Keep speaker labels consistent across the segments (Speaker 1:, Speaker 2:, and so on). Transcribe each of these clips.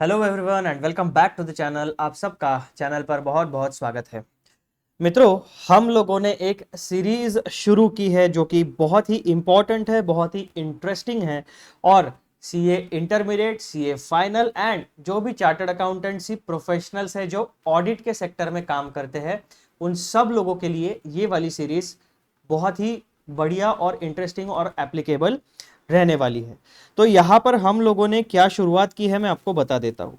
Speaker 1: Hello everyone and welcome back to the channel. आप सबका channel पर बहुत बहुत स्वागत है। मित्रों, हम लोगों ने एक सीरीज शुरू की है जो कि बहुत ही इंपॉर्टेंट है, बहुत ही इंटरेस्टिंग है और CA intermediate, CA final and जो भी चार्टर्ड अकाउंटेंसी प्रोफेशनल्स है जो ऑडिट के सेक्टर में काम करते हैं, उन सब लोगों के लिए ये वाली सीरीज बहुत ही बढ़िया और इंटरेस्टिंग और एप्लीकेबल रहने वाली है। तो यहां पर हम लोगों ने क्या शुरुआत की है मैं आपको बता देता हूं।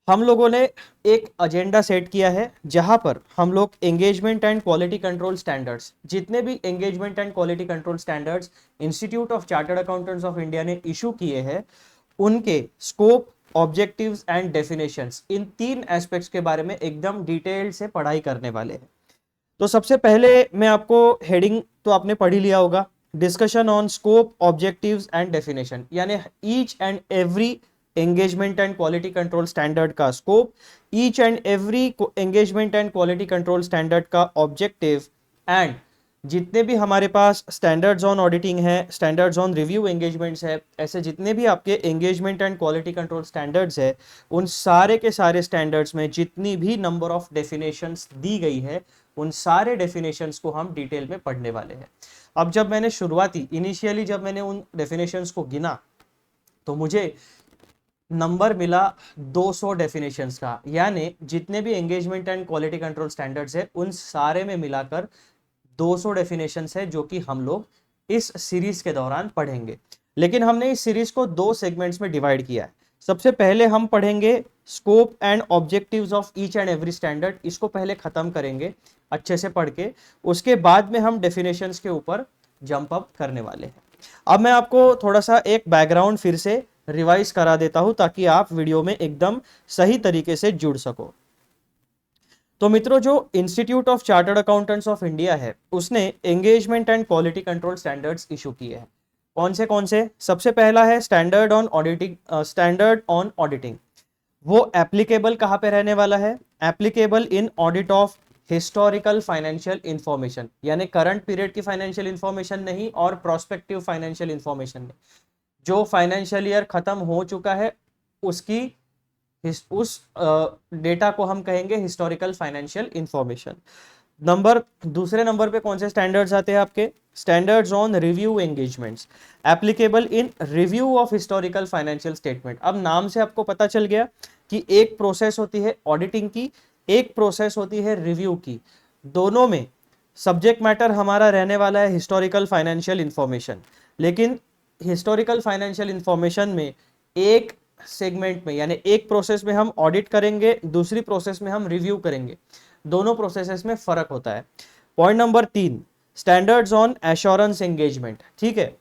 Speaker 1: हम लोगों ने एक एजेंडा सेट किया है जहां पर हम लोग engagement and quality control standards, जितने भी engagement and quality control standards institute of chartered accountants of India ने इशू किए हैं, उनके स्कोप, ऑब्जेक्टिव्स एंड डेफिनेशंस, इन तीन एस्पेक्ट्स के बारे में एकदम डिटेल से पढ़ाई करने वाले हैं। तो सबसे पहले मैं आपको हेडिंग तो आपने पढ़ ही लिया होगा, discussion on scope, objectives and definition, यानी each and every engagement and quality control standard का scope, each and every engagement and quality control standard का ऑब्जेक्टिव एंड जितने भी हमारे पास स्टैंडर्ड्स ऑन ऑडिटिंग है, स्टैंडर्ड्स ऑन रिव्यू एंगेजमेंट्स है, ऐसे जितने भी आपके engagement and quality control standards है, उन सारे के सारे स्टैंडर्ड्स में जितनी भी नंबर ऑफ डेफिनेशंस दी गई है, उन सारे डेफिनेशंस को हम डिटेल में पढ़ने वाले हैं। अब जब मैंने इनिशियली जब मैंने उन डेफिनेशंस को गिना तो मुझे नंबर मिला 200 डेफिनेशंस का, यानी जितने भी engagement and quality control standards है उन सारे में मिलाकर 200 डेफिनेशंस है जो कि हम लोग इस सीरीज के दौरान पढ़ेंगे। लेकिन हमने इस सीरीज को दो सेगमेंट्स में डिवाइड किया है। सबसे पहले हम पढ़ेंगे scope and objectives of each and every standard, इसको पहले खत्म करेंगे अच्छे से पढ़ के, उसके बाद में हम डेफिनेशंस के ऊपर जंप अप करने वाले हैं। अब मैं आपको थोड़ा सा एक बैकग्राउंड फिर से रिवाइज करा देता हूं ताकि आप वीडियो में एकदम सही तरीके से जुड़ सको। तो मित्रों, जो institute of chartered accountants of India है उसने engagement and quality control standards issue किए हैं। कौन से? सबसे पहला है standard on auditing, standard on auditing. वो एप्लीकेबल कहां पे रहने वाला है? Applicable in audit of historical financial information, यानी करंट पीरियड की फाइनेंशियल इंफॉर्मेशन नहीं और प्रोस्पेक्टिव फाइनेंशियल इंफॉर्मेशन नहीं। जो फाइनेंशियल ईयर खत्म हो चुका है उसकी उस डेटा को हम कहेंगे हिस्टोरिकल फाइनेंशियल इंफॉर्मेशन। दूसरे नंबर पे कौन से स्टैंडर्ड्स आते हैं आपके? Standards on review engagements, applicable in review of historical financial statement. अब नाम से आपको पता चल गया कि एक प्रोसेस होती है ऑडिटिंग की, एक प्रोसेस होती है रिव्यू की। दोनों में सब्जेक्ट मैटर हमारा रहने वाला है हिस्टोरिकल फाइनेंशियल इंफॉर्मेशन। लेकिन हिस्टोरिकल फाइनेंशियल इंफॉर्मेशन में एक सेगमेंट में, यानी एक प्रोसेस में हम ऑडिट करेंगे, दूसरी प्रोसेस में हम रिव्यू करेंगे। दोनों प्रोसेसेस में फर्क होता है। Point number 3, standards on assurance engagement. ठीक है,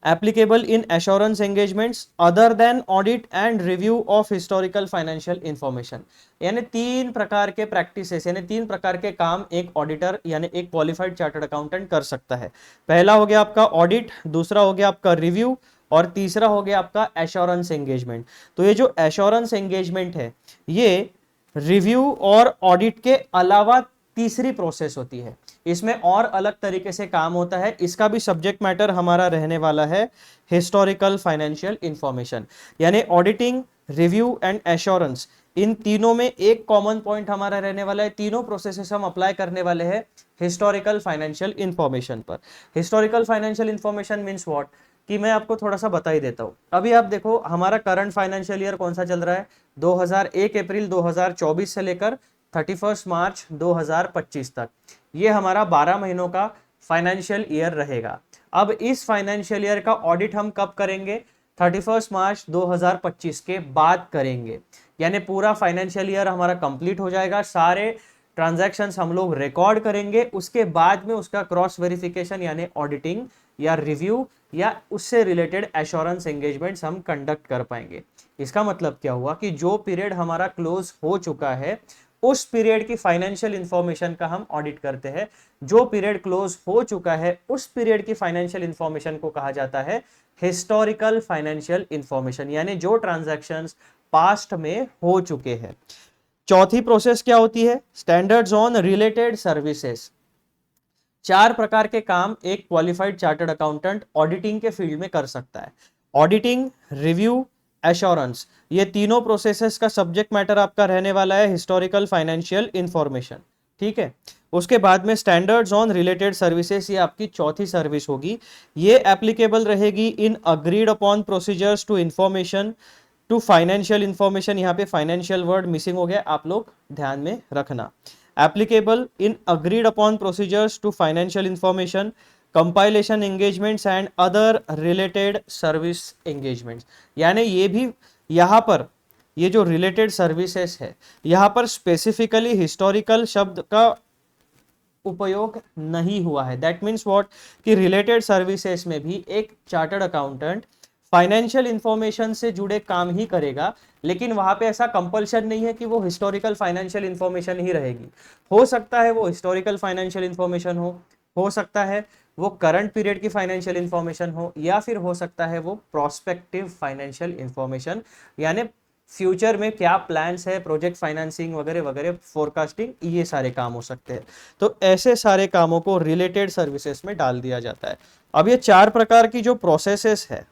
Speaker 1: applicable in assurance engagements other than audit and review of historical financial information. यानी तीन प्रकार के प्रैक्टिसेस, यानी तीन प्रकार के काम एक ऑडिटर यानी एक क्वालिफाइड चार्टर्ड अकाउंटेंट कर सकता है। पहला हो गया आपका ऑडिट, दूसरा हो गया आपका रिव्यू और तीसरा हो गया आपका एश्योरेंस एंगेजमेंट। तो ये जो एश्योरेंस एंगेजमेंट है ये रिव्यू और ऑडिट के अलावा तीसरी प्रोसेस होती है। इसमें और अलग तरीके से काम होता है। इसका भी सब्जेक्ट मैटर हमारा रहने वाला है हिस्टोरिकल फाइनेंशियल इंफॉर्मेशन। यानी ऑडिटिंग, रिव्यू एंड एश्योरेंस, इन तीनों में एक कॉमन पॉइंट हमारा रहने वाला है। तीनों प्रोसेसेस हम अप्लाई करने वाले हैं हिस्टोरिकल फाइनेंशियल इंफॉर्मेशन पर। Historical financial information means what, कि मैं आपको थोड़ा सा बता ही देता हूं। अभी आप देखो हमारा करंट फाइनेंशियल ईयर कौन सा चल रहा है? 2001 अप्रैल 2024 से लेकर 31 मार्च 2025 तक। ये हमारा 12 महीनों का फाइनेंशियल ईयर रहेगा। अब इस फाइनेंशियल ईयर का ऑडिट हम कब करेंगे? 31 मार्च 2025 के बाद करेंगे। यानी पूरा फाइनेंशियल ईयर हमारा कंप्लीट हो जाएगा, सारे ट्रांजैक्शंस हम लोग रिकॉर्ड करेंगे, उसके बाद में उसका क्रॉस वेरिफिकेशन यानी ऑडिटिंग या रिव्यू या उससे रिलेटेड एश्योरेंस एंगेजमेंट्स हम कंडक्ट कर पाएंगे। इसका मतलब क्या हुआ कि जो पीरियड हमारा क्लोज हो चुका है उस पीरियड की फाइनेंशियल इंफॉर्मेशन का हम ऑडिट करते हैं। जो पीरियड क्लोज हो चुका है उस पीरियड की फाइनेंशियल इंफॉर्मेशन को कहा जाता है हिस्टोरिकल फाइनेंशियल इंफॉर्मेशन, यानी जो ट्रांजैक्शंस पास्ट में हो चुके हैं। चौथी प्रोसेस क्या होती है? Standards on related services. चार प्रकार के काम एक क्वालिफाइड चार्टर्ड अकाउंटेंट ऑडिटिंग के फील्ड में कर सकता है: ऑडिटिंग, रिव्यू, एश्योरेंस, ये तीनों प्रोसेसेस का सब्जेक्ट मैटर आपका रहने वाला है हिस्टोरिकल फाइनेंशियल इंफॉर्मेशन, ठीक है। उसके बाद में स्टैंडर्ड्स ऑन रिलेटेड सर्विसेज, ये आपकी चौथी सर्विस होगी। ये एप्लीकेबल रहेगी in agreed upon procedures to information to financial information. यहाँ पे फाइनेंशियल वर्ड मिसिंग हो गया, आप लोग ध्यान में रखना। Applicable in agreed upon procedures to financial information, compilation engagements and other related service engagements. यानी ये भी यहाँ पर ये जो रिलेटेड सर्विसेज है, यहाँ पर स्पेसिफिकली हिस्टोरिकल शब्द का उपयोग नहीं हुआ है। दैट मीन्स व्हाट, कि रिलेटेड सर्विसेज में भी एक चार्टर्ड अकाउंटेंट फाइनेंशियल इंफॉर्मेशन से जुड़े काम ही करेगा, लेकिन वहां पे ऐसा कंपल्शन नहीं है कि वो हिस्टोरिकल फाइनेंशियल इंफॉर्मेशन ही रहेगी। हो सकता है वो हिस्टोरिकल फाइनेंशियल इंफॉर्मेशन हो सकता है वो करंट पीरियड की फाइनेंशियल इंफॉर्मेशन हो, या फिर हो सकता है वो प्रोस्पेक्टिव फाइनेंशियल इंफॉर्मेशन, यानी फ्यूचर में क्या प्लान्स है, प्रोजेक्ट फाइनेंसिंग वगैरह वगैरह, फोरकास्टिंग, ये सारे काम हो सकते हैं। तो ऐसे सारे कामों को रिलेटेड सर्विसेज में डाल दिया जाता है। अब ये 4 प्रकार की जो प्रोसेसेस है,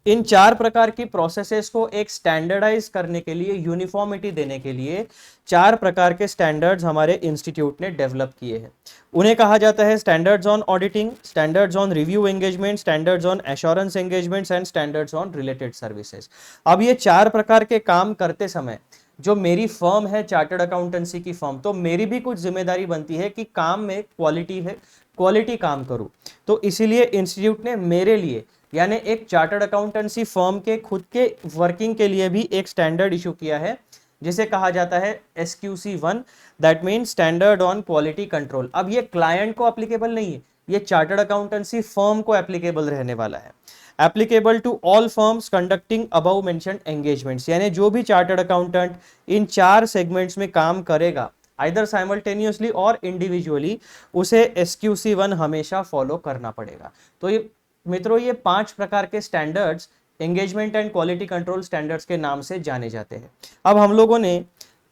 Speaker 1: इन 4 प्रकार की प्रोसेसेस को एक स्टैंडर्डाइज करने के लिए, यूनिफॉर्मिटी देने के लिए 4 प्रकार के स्टैंडर्ड्स हमारे इंस्टीट्यूट ने डेवलप किए हैं। उन्हें कहा जाता है standards on auditing, standards on review engagement, standards on assurance engagements and standards on related services. अब ये 4 प्रकार के काम करते समय जो मेरी फर्म है चार्टर्ड अकाउंटेंसी की फर्म, तो मेरी भी कुछ जिम्मेदारी बनती है कि काम में क्वालिटी है, क्वालिटी काम करूं। तो इसीलिए इंस्टीट्यूट ने मेरे लिए, यानी एक चार्टर्ड अकाउंटेंसी फर्म के खुद के वर्किंग के लिए भी एक स्टैंडर्ड इशू किया है, जिसे कहा जाता है SQC1, that mean standard on quality control. अब ये क्लाइंट को एप्लीकेबल नहीं है, ये चार्टर्ड अकाउंटेंसी फर्म को एप्लीकेबल रहने वाला है। Applicable to all firms conducting above mentioned engagements, यानी जो भी चार्टर्ड अकाउंटेंट इन 4 सेगमेंट्स में काम करेगा, आइदर साइमल्टेनियसली और इंडिविजुअली, उसे SQC1 हमेशा फॉलो करना पड़ेगा। तो ये मित्रों, ये 5 प्रकार के standards engagement and quality control standards के नाम से जाने जाते हैं। अब हम लोगों ने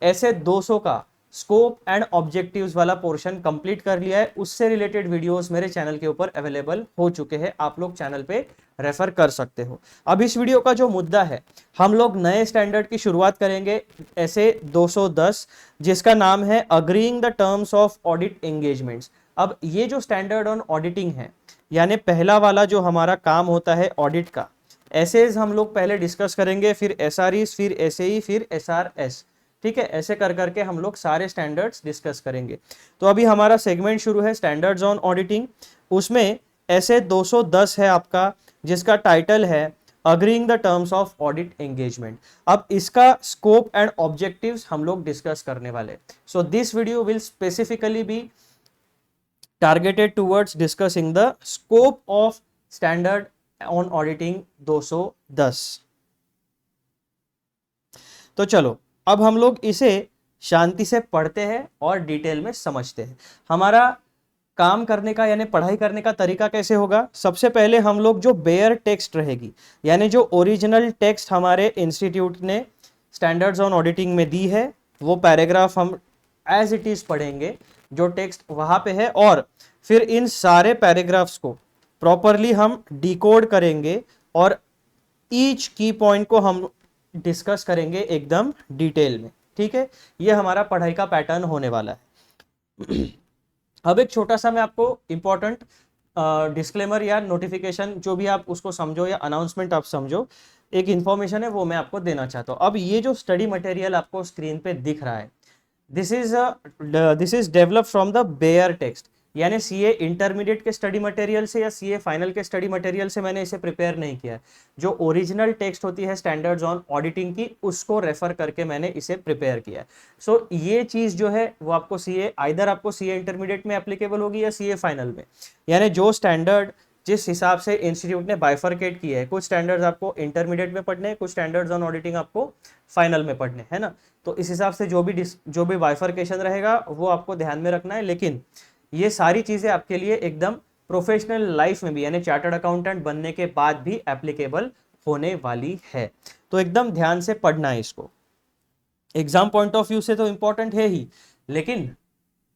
Speaker 1: ऐसे 200 का स्कोप एंड ऑब्जेक्टिव्स वाला पोर्शन कंप्लीट कर लिया है। उससे रिलेटेड वीडियोस मेरे चैनल के ऊपर अवेलेबल हो चुके हैं, आप लोग चैनल पे रेफर कर सकते हो। अब इस वीडियो का जो मुद्दा है, हम लोग नए स्टैंडर्ड की शुरुआत करेंगे, ऐसे 210, जिसका नाम है agreeing the terms of audit engagements. अब ये जो स्टैंडर्ड ऑन ऑडिटिंग है, यानी पहला वाला जो हमारा काम होता है ऑडिट का, एसेज हम लोग पहले डिस्कस करेंगे, फिर SREs, फिर SAE, फिर SRS, ठीक है। ऐसे कर करके हम लोग सारे स्टैंडर्ड्स डिस्कस करेंगे। तो अभी हमारा सेगमेंट शुरू है स्टैंडर्ड्स ऑन ऑडिटिंग, उसमें ऐसे 210 है आपका, जिसका टाइटल है agreeing the terms of audit engagement. अब इसका स्कोप एंड ऑब्जेक्टिव्स हम लोग डिस्कस करने वाले। So this video will specifically be targeted towards discussing the scope of standard on auditing 210। तो चलो अब हम लोग इसे शांति से पढ़ते हैं और डिटेल में समझते हैं। हमारा काम करने का यानी पढ़ाई करने का तरीका कैसे होगा, सबसे पहले हम लोग जो बेयर टेक्स्ट रहेगी, यानी जो ओरिजिनल टेक्स्ट हमारे इंस्टीट्यूट ने स्टैंडर्ड्स ऑन ऑडिटिंग में दी है, वो पैराग्राफ हम एज इट इज पढ़ेंगे, जो टेक्स्ट वहां पे है, और फिर इन सारे पैराग्राफ्स को प्रॉपरली हम डिकोड करेंगे और ईच की पॉइंट को हम डिस्कस करेंगे एकदम डिटेल में, ठीक है। ये हमारा पढ़ाई का पैटर्न होने वाला है। अब एक छोटा सा मैं आपको इंपॉर्टेंट डिस्क्लेमर या नोटिफिकेशन, जो भी आप उसको समझो या अनाउंसमेंट आप समझो, एक इंफॉर्मेशन है वो मैं आपको देना चाहता हूँ। अब ये जो स्टडी मटेरियल आपको स्क्रीन पे दिख रहा है, this is developed from the bare text, यानी CA इंटरमीडिएट के स्टडी मटेरियल से या CA फाइनल के स्टडी मटेरियल से मैंने इसे प्रिपेयर नहीं किया है। जो ओरिजिनल टेक्स्ट होती है स्टैंडर्ड्स ऑन ऑडिटिंग की, उसको रेफर करके मैंने इसे प्रिपेयर किया है। सो ये चीज जो है वो आपको CA, आइदर आपको CA इंटरमीडिएट में एप्लीकेबल होगी या CA फाइनल में, यानी जो स्टैंडर्ड जिस हिसाब से इंस्टीट्यूट ने बाइफरकेट किया है, कुछ स्टैंडर्ड्स आपको इंटरमीडिएट में पढ़ने हैं, कुछ स्टैंडर्ड्स ऑन ऑडिटिंग आपको फाइनल में पढ़ने है ना। तो इस हिसाब से जो भी बाइफरकेशन रहेगा वो आपको ध्यान में रखना है। लेकिन ये सारी चीजें आपके लिए एकदम प्रोफेशनल लाइफ में भी, यानी चार्टर्ड अकाउंटेंट बनने के बाद भी एप्लीकेबल होने वाली है। तो एकदम ध्यान से पढ़ना है इसको। एग्जाम पॉइंट ऑफ व्यू से तो इंपॉर्टेंट है ही, लेकिन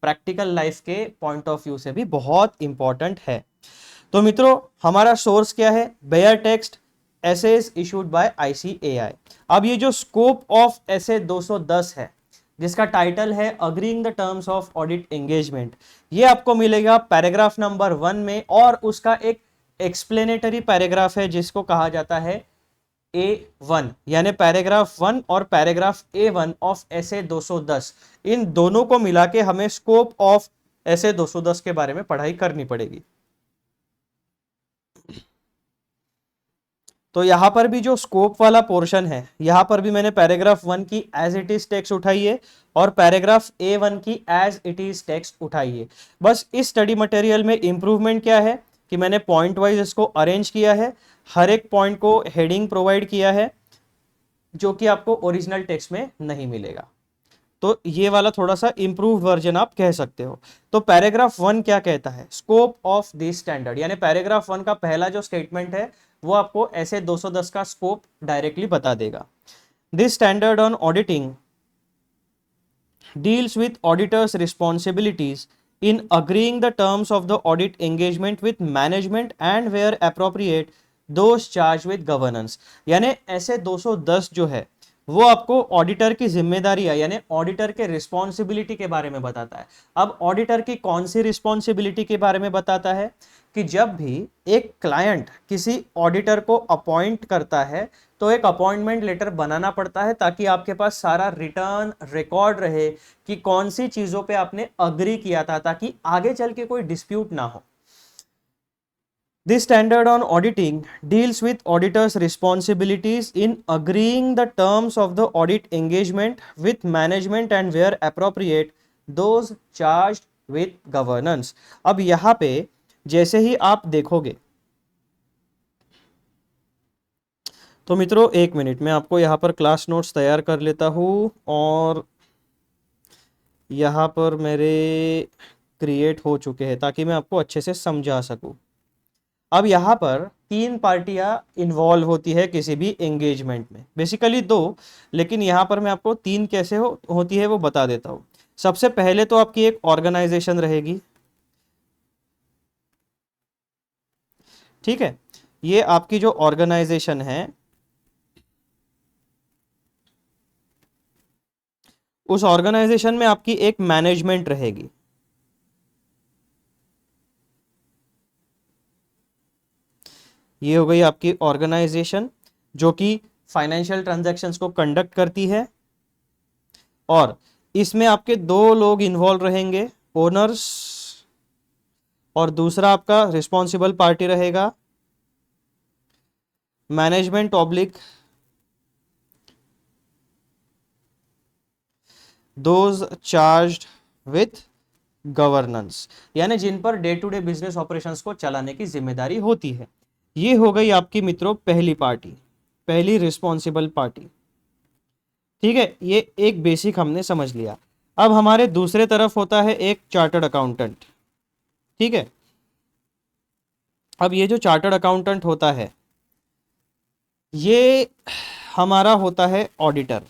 Speaker 1: प्रैक्टिकल लाइफ के पॉइंट ऑफ व्यू से भी बहुत इंपॉर्टेंट है। तो मित्रों, हमारा सोर्स क्या है, bare text, SAs issued by ICAI. अब ये जो स्कोप ऑफ एसे 210 है, जिसका टाइटल है agreeing the terms of audit engagement, ये आपको मिलेगा पैराग्राफ नंबर 1 में, और उसका एक एक्सप्लेनेटरी पैराग्राफ है जिसको कहा जाता है A1, यानी पैराग्राफ 1 और पैराग्राफ A1 ऑफ एसे 210, इन दोनों को मिला के हमें स्कोप ऑफ एसे 210 के बारे में पढ़ाई करनी पड़ेगी। तो यहां पर भी जो स्कोप वाला पोर्शन है, यहां पर भी मैंने पैराग्राफ 1 की एज इट इज टेक्स्ट उठाई है और पैराग्राफ A1 की एज इट इज टेक्स्ट उठाई है। बस इस स्टडी मटेरियल में इंप्रूवमेंट क्या है कि मैंने पॉइंट वाइज इसको अरेंज किया है, हर एक पॉइंट को हेडिंग प्रोवाइड किया है, जो कि आपको ओरिजिनल टेक्स्ट में नहीं मिलेगा। तो ये वाला थोड़ा सा इंप्रूव्ड वर्जन आप कह सकते हो। तो पैराग्राफ 1 क्या कहता है, स्कोप ऑफ दिस स्टैंडर्ड, यानी पैराग्राफ 1 का पहला जो स्टेटमेंट है वो आपको ऐसे 210 का स्कोप डायरेक्टली बता देगा। This standard on auditing deals with auditors' responsibilities in agreeing the terms of the audit engagement with management and where appropriate those charged with governance। यानी ऐसे 210 जो है वो आपको ऑडिटर की जिम्मेदारी है, यानी ऑडिटर के रिस्पॉन्सिबिलिटी के बारे में बताता है। अब ऑडिटर की कौन सी रिस्पॉन्सिबिलिटी के बारे में बताता है कि जब भी एक क्लाइंट किसी ऑडिटर को अपॉइंट करता है तो एक अपॉइंटमेंट लेटर बनाना पड़ता है, ताकि आपके पास सारा रिटर्न रिकॉर्ड रहे कि कौन सी चीजों पे आपने अग्री किया था, ताकि आगे चल के कोई डिस्प्यूट ना हो। This standard on auditing deals with auditors' responsibilities in agreeing the terms of the audit engagement with management and where appropriate those charged with governance। अब यहाँ पे जैसे ही आप देखोगे, तो मित्रों एक मिनट मैं आपको यहाँ पर क्लास नोट्स तैयार कर लेता हूँ और यहाँ पर मेरे क्रिएट हो चुके हैं ताकि मैं आपको अच्छे से समझा सकूँ। अब यहाँ पर 3 पार्टियां इन्वॉल्व होती है किसी भी एंगेजमेंट में, बेसिकली 2, लेकिन यहाँ पर मैं आपको 3 कैसे होती है वो बता देता हूँ। सबसे पहले तो आपकी एक ऑर्गेनाइजेशन रहेगी, ठीक है। ये आपकी जो ऑर्गेनाइजेशन है, उस ऑर्गेनाइजेशन में आपकी एक मैनेजमेंट रहेगी, ये हो गई आपकी ऑर्गेनाइजेशन जो कि फाइनेंशियल ट्रांजैक्शंस को कंडक्ट करती है, और इसमें आपके 2 लोग इन्वॉल्व रहेंगे, ओनर्स, और दूसरा आपका रिस्पॉन्सिबल पार्टी रहेगा management oblique those charged with governance, यानी जिन पर day to day business operations को चलाने की जिम्मेदारी होती है। ये हो गई आपकी मित्रों पहली पार्टी, पहली रिस्पॉन्सिबल पार्टी, ठीक है। ये एक बेसिक हमने समझ लिया। अब हमारे दूसरे तरफ होता है एक चार्टर्ड अकाउंटेंट, ठीक है। अब ये जो चार्टर्ड अकाउंटेंट होता है ये हमारा होता है ऑडिटर।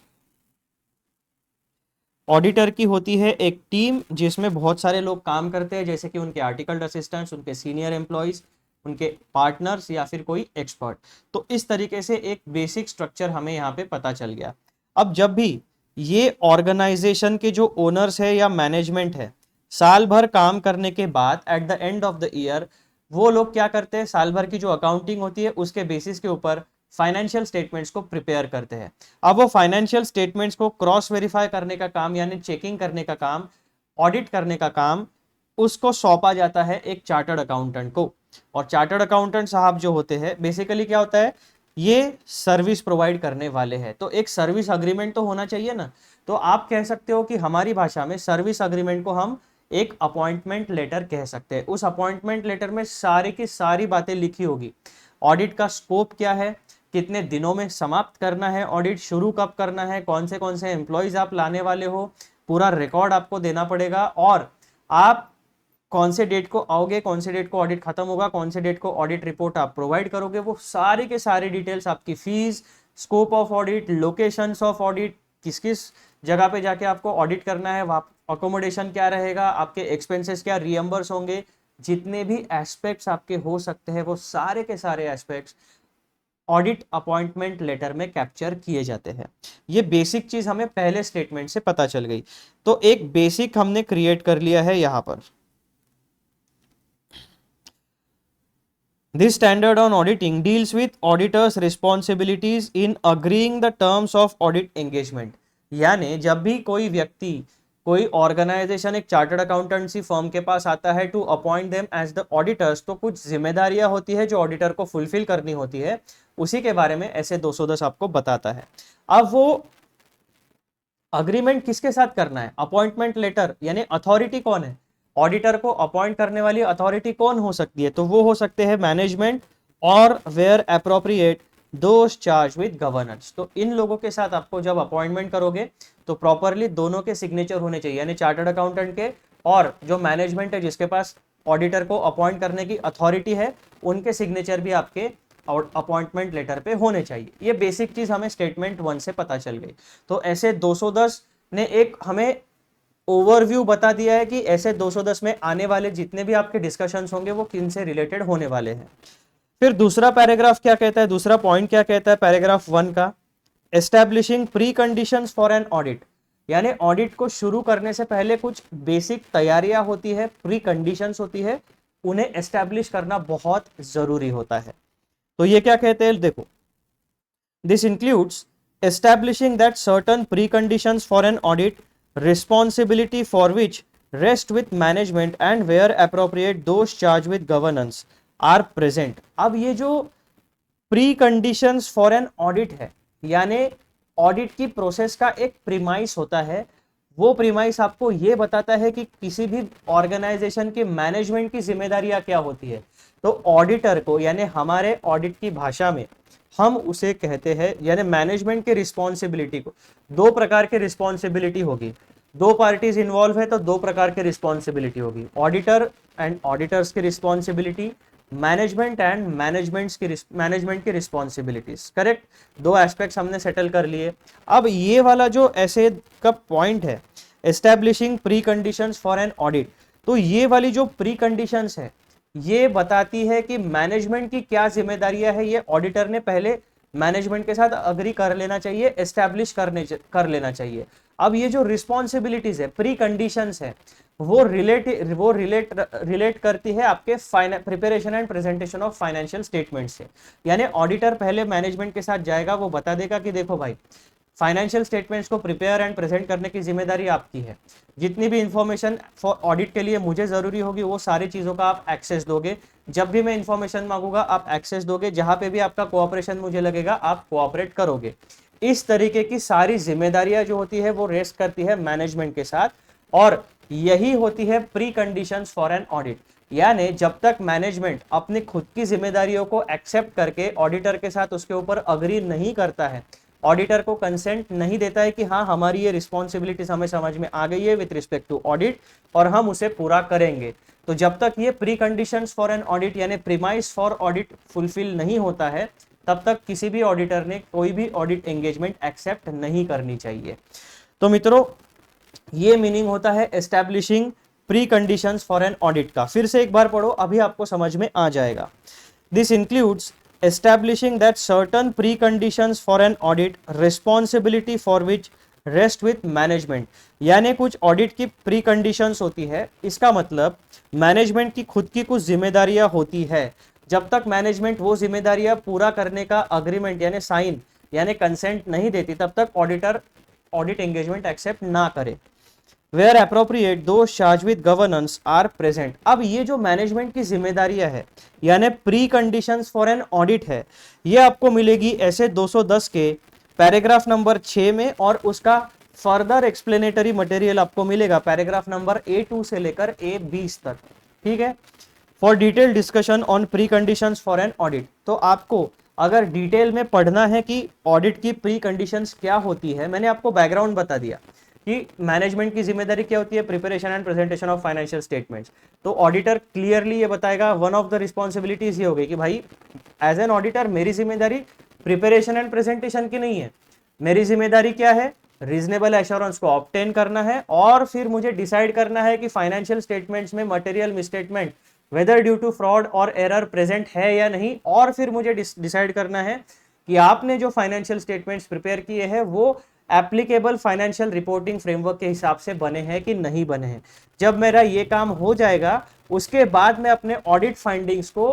Speaker 1: ऑडिटर की होती है एक टीम जिसमें बहुत सारे लोग काम करते हैं, जैसे कि उनके आर्टिकल्ड असिस्टेंट्स, उनके सीनियर एम्प्लॉयज, उनके पार्टनर्स या फिर कोई एक्सपर्ट। तो इस तरीके से एक बेसिक स्ट्रक्चर हमें यहाँ पे पता चल गया। अब जब भी ये ऑर्गेनाइजेशन के जो ओनर्स है या मैनेजमेंट है, साल भर काम करने के बाद at the end of the year वो लोग क्या करते हैं, साल भर की जो अकाउंटिंग होती है उसके बेसिस के ऊपर फाइनेंशियल स्टेटमेंट्स को प्रिपेयर करते हैं। अब वो फाइनेंशियल स्टेटमेंट्स को क्रॉस वेरीफाई करने का काम, यानी चेकिंग करने का काम, ऑडिट करने का काम, उसको सौंपा जाता है एक चार्टर्ड अकाउंटेंट को। और चार्टर्ड अकाउंटेंट साहब जो होते हैं, बेसिकली क्या होता है, ये सर्विस प्रोवाइड करने वाले हैं। तो एक सर्विस अग्रीमेंट तो होना चाहिए ना। तो आप कह सकते हो कि हमारी भाषा में सर्विस अग्रीमेंट को हम एक अपॉइंटमेंट लेटर कह सकते हैं। उस अपॉइंटमेंट लेटर में सारी की सारी बातें लिखी होगी। ऑडिट का स्कोप क्या है, कितने दिनों में समाप्त करना है, ऑडिट शुरू कब करना है, कौन से एम्प्लॉयज आप लाने वाले हो, पूरा रिकॉर्ड आपको देना पड़ेगा, और आप कौन से डेट को आओगे, कौन से डेट को ऑडिट खत्म होगा, कौन से डेट को ऑडिट रिपोर्ट आप प्रोवाइड करोगे, वो सारी के सारी डिटेल्स, आपकी fees, scope of audit, locations of audit, किस किस जगह पे जाके आपको ऑडिट करना है, वहाँ अकोमोडेशन क्या रहेगा, आपके एक्सपेंसेस क्या रियम्बर्स होंगे, जितने भी एस्पेक्ट्स आपके हो सकते हैं वो सारे के सारे एस्पेक्ट्स ऑडिट अपॉइंटमेंट लेटर में कैप्चर किए जाते हैं। ये बेसिक चीज हमें पहले स्टेटमेंट से पता चल गई। तो एक बेसिक हमने क्रिएट कर लिया है यहां पर। This standard on auditing deals with auditors' responsibilities in agreeing the terms of audit engagement। यानी जब भी कोई व्यक्ति, कोई ऑर्गेनाइजेशन एक चार्टर्ड अकाउंटेंसी फर्म के पास आता है to appoint them as the auditors, तो कुछ जिम्मेदारियां होती है जो ऑडिटर को फुलफिल करनी होती है, उसी के बारे में ऐसे 210 आपको बताता है। अब वो अग्रीमेंट किसके साथ करना है? अपॉइंटमेंट लेटर, यानी अथॉरिटी कौन है? ऑडिटर को अपॉइंट करने वाली अथॉरिटी कौन हो सकती है? तो वो हो सकते हैं मैनेजमेंट और where appropriate those charge with governance. तो इन लोगों के साथ आपको जब अपॉइंटमेंट करोगे तो प्रॉपरली दोनों के सिग्नेचर होने चाहिए, यानी चार्टर्ड अकाउंटेंट के और जो मैनेजमेंट है जिसके पास ऑडिटर को अपॉइंट करने की अथॉरिटी है, उनके सिग्नेचर भी आपके अपॉइंटमेंट लेटर पे होने चाहिए। ये बेसिक चीज हमें स्टेटमेंट 1 से पता चल गई। तो ऐसे 210 ने एक हमें ओवरव्यू बता दिया है कि ऐसे 210 में आने वाले जितने भी आपके डिस्कशंस होंगे वो किन से रिलेटेड होने वाले हैं। फिर दूसरा पैराग्राफ क्या कहता है, दूसरा पॉइंट क्या कहता है पैराग्राफ 1 का? Establishing pre conditions for an audit, यानी ऑडिट को शुरू करने से पहले कुछ बेसिक तैयारियां होती है, प्री कंडीशंस होती है, उन्हें एस्टैब्लिश करना बहुत जरूरी होता है। तो ये क्या कहते हैं देखो, this includes establishing that certain pre conditions for an audit responsibility for which rest with management and where appropriate those charged with governance are present। अब ये जो pre conditions for an audit है, यानी ऑडिट की process का एक premise होता है, वो प्रीमाइस आपको ये बताता है कि किसी भी ऑर्गेनाइजेशन के मैनेजमेंट की जिम्मेदारियां क्या होती है। तो ऑडिटर को, यानी हमारे ऑडिट की भाषा में हम उसे कहते हैं, यानी मैनेजमेंट के रिस्पॉन्सिबिलिटी को, दो प्रकार की रिस्पॉन्सिबिलिटी होगी, दो पार्टीज इन्वॉल्व है तो दो प्रकार की रिस्पॉन्सिबिलिटी होगी, ऑडिटर एंड ऑडिटर्स की रिस्पॉन्सिबिलिटी, मैनेजमेंट एंड मैनेजमेंट की रिस्पॉन्सिबिलिटीज। करेक्ट, दो एस्पेक्ट्स हमने सेटल कर लिए। अब ये वाला जो ऐसे का पॉइंट है, establishing pre conditions for an audit, तो ये वाली जो प्री कंडीशंस है ये बताती है कि मैनेजमेंट की क्या जिम्मेदारियां है, ये ऑडिटर ने पहले मैनेजमेंट के साथ अग्री कर लेना चाहिए, एस्टैब्लिश कर लेना चाहिए। अब ये जो रिस्पॉन्सिबिलिटीज है, प्री कंडीशंस है, वो रिलेट करती है आपके preparation and presentation of financial statement से। यानी ऑडिटर पहले मैनेजमेंट के साथ जाएगा, वो बता देगा कि देखो भाई, फाइनेंशियल स्टेटमेंट्स को प्रिपेयर एंड प्रेजेंट करने की जिम्मेदारी आपकी है, जितनी भी इंफॉर्मेशन फॉर ऑडिट के लिए मुझे जरूरी होगी वो सारी चीजों का आप एक्सेस दोगे, जब भी मैं इंफॉर्मेशन मांगूंगा आप एक्सेस दोगे, जहां पे भी आपका कोऑपरेशन मुझे लगेगा आप कोऑपरेट करोगे। इस तरीके की सारी जिम्मेदारियां जो होती है वो रेस्ट करती है मैनेजमेंट के साथ, और यही होती है pre conditions for an audit. यानी जब तक मैनेजमेंट अपनी खुद की जिम्मेदारियों को एक्सेप्ट करके ऑडिटर के साथ उसके ऊपर अग्री नहीं करता है, ऑडिटर को कंसेंट नहीं देता है कि हाँ हमारी ये रिस्पॉन्सिबिलिटीज हमें समझ में आ गई है विथ रिस्पेक्ट टू ऑडिट और हम उसे पूरा करेंगे, तो जब तक ये pre conditions for an audit यानी प्रीमाइस फॉर ऑडिट फुलफिल नहीं होता है, तब तक किसी भी ऑडिटर ने कोई भी ऑडिट एंगेजमेंट एक्सेप्ट नहीं करनी चाहिए। तो मित्रों, ये मीनिंग होता है establishing pre conditions for an audit का। फिर से एक बार पढ़ो, अभी आपको समझ में आ जाएगा। This includes establishing that certain preconditions for an audit responsibility for which rest with management, यानी कुछ ऑडिट की प्री कंडीशंस होती है, इसका मतलब मैनेजमेंट की खुद की कुछ जिम्मेदारियां होती है, जब तक मैनेजमेंट वो जिम्मेदारियां पूरा करने का अग्रीमेंट यानी साइन यानी कंसेंट नहीं देती, तब तक ऑडिटर ऑडिट एंगेजमेंट एक्सेप्ट ना करे। Where appropriate, those charged with governance are present। अब ये जो मैनेजमेंट की जिम्मेदारियां है यानी pre conditions for an audit है, ये आपको मिलेगी ऐसे 210 के पैराग्राफ नंबर 6 में, और उसका फर्दर एक्सप्लेनेटरी मटेरियल आपको मिलेगा पैराग्राफ नंबर A2 से लेकर A20 तक। ठीक है, for detail discussion on pre conditions for an audit. तो आपको अगर डिटेल में पढ़ना है कि ऑडिट की प्री कंडीशंस क्या होती है, मैंने आपको बैकग्राउंड बता दिया कि मैनेजमेंट की जिम्मेदारी क्या होती है, preparation and presentation of financial statements. तो ऑडिटर क्लियरली ये बताएगा, वन ऑफ द रिस्पॉन्सिबिलिटीज ये होगी कि भाई एज एन ऑडिटर मेरी जिम्मेदारी प्रिपरेशन एंड प्रेजेंटेशन की नहीं है, मेरी जिम्मेदारी क्या है, रीजनेबल एश्योरेंस को ऑब्टेन करना है, और फिर मुझे डिसाइड करना है कि फाइनेंशियल स्टेटमेंट्स में material misstatement whether due to fraud और एरर प्रेजेंट है या नहीं, और फिर मुझे डिसाइड करना है कि आपने जो फाइनेंशियल स्टेटमेंट्स प्रिपेयर किए हैं वो एप्लीकेबल फाइनेंशियल रिपोर्टिंग फ्रेमवर्क के हिसाब से बने हैं कि नहीं बने हैं। जब मेरा ये काम हो जाएगा उसके बाद मैं अपने ऑडिट फाइंडिंग्स को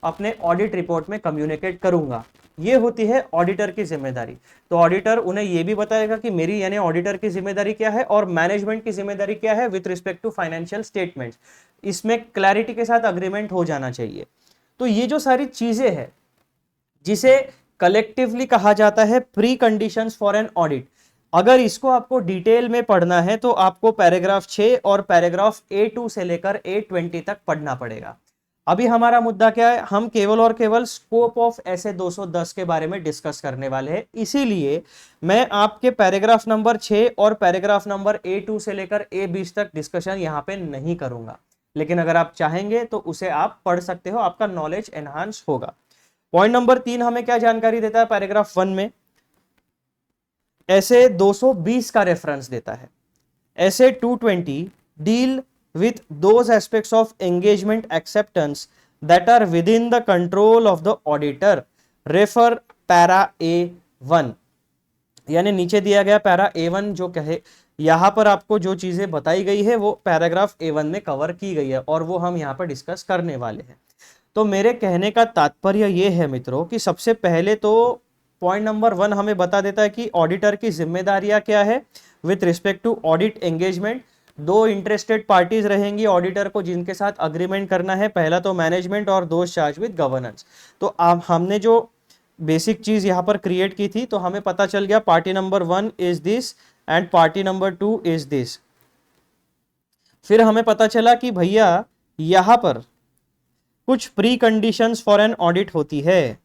Speaker 1: अपने ऑडिट रिपोर्ट में कम्युनिकेट करूंगा। ये होती है ऑडिटर की जिम्मेदारी। तो ऑडिटर उन्हें ये भी बताएगा कि मेरी यानी ऑडिटर की जिम्मेदारी क्या है और मैनेजमेंट की जिम्मेदारी क्या है with respect to financial statements. इसमें क्लैरिटी के साथ अग्रीमेंट हो जाना चाहिए। तो ये जो सारी चीजें हैं जिसे कलेक्टिवली कहा जाता है pre conditions for an audit. अगर इसको आपको डिटेल में पढ़ना है तो आपको पैराग्राफ 6 और पैराग्राफ A2 से लेकर A20 तक पढ़ना पड़ेगा। अभी हमारा मुद्दा क्या है, हम केवल और केवल स्कोप ऑफ ऐसे 210 के बारे में डिस्कस करने वाले हैं। इसीलिए मैं आपके पैराग्राफ नंबर 6 और पैराग्राफ नंबर A2 से लेकर A20 तक डिस्कशन यहाँ पे नहीं करूंगा, लेकिन अगर आप चाहेंगे तो उसे आप पढ़ सकते हो, आपका नॉलेज एनहांस होगा। पॉइंट नंबर 3 हमें क्या जानकारी देता है पैराग्राफ 1 में, ऐसे 220 का रेफरेंस देता है। SA 220 deal with those aspects of engagement acceptance that are within the control of the auditor, refer para A1। यानी नीचे दिया गया पैरा A1 जो कहे, यहां पर आपको जो चीजें बताई गई है वो पैराग्राफ A1 में कवर की गई है और वो हम यहां पर डिस्कस करने वाले हैं। तो मेरे कहने का तात्पर्य ये है मित्रों कि सबसे पहले तो पॉइंट नंबर 1 हमें बता देता है कि ऑडिटर की जिम्मेदारियां क्या है with respect to audit engagement. दो इंटरेस्टेड पार्टीज रहेंगी ऑडिटर को जिनके साथ अग्रीमेंट करना है, पहला तो मैनेजमेंट और दोस्त चार्ज विद गवर्नेंस। तो अब हमने जो बेसिक चीज यहां पर क्रिएट की थी तो हमें पता चल गया party number 1 is this and party number 2 is this. फिर हमें पता चला कि भैया यहां पर कुछ pre conditions for an audit होती है।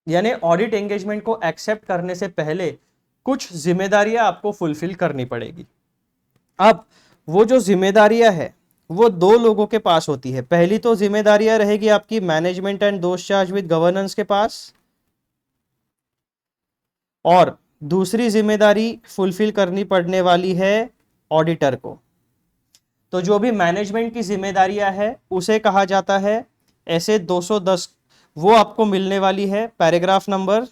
Speaker 1: यानी ऑडिट एंगेजमेंट को एक्सेप्ट करने से पहले कुछ जिम्मेदारियां आपको फुलफिल करनी पड़ेगी। अब वो जो जिम्मेदारियां है वो दो लोगों के पास होती है। पहली तो जिम्मेदारियां रहेगी आपकी मैनेजमेंट एंड दोस्त चार्ज विद गवर्नेंस के पास, और दूसरी जिम्मेदारी फुलफिल करनी पड़ने वाली है ऑडिटर को। तो जो भी मैनेजमेंट की जिम्मेदारियां है उसे कहा जाता है ऐसे 210, वो आपको मिलने वाली है पैराग्राफ नंबर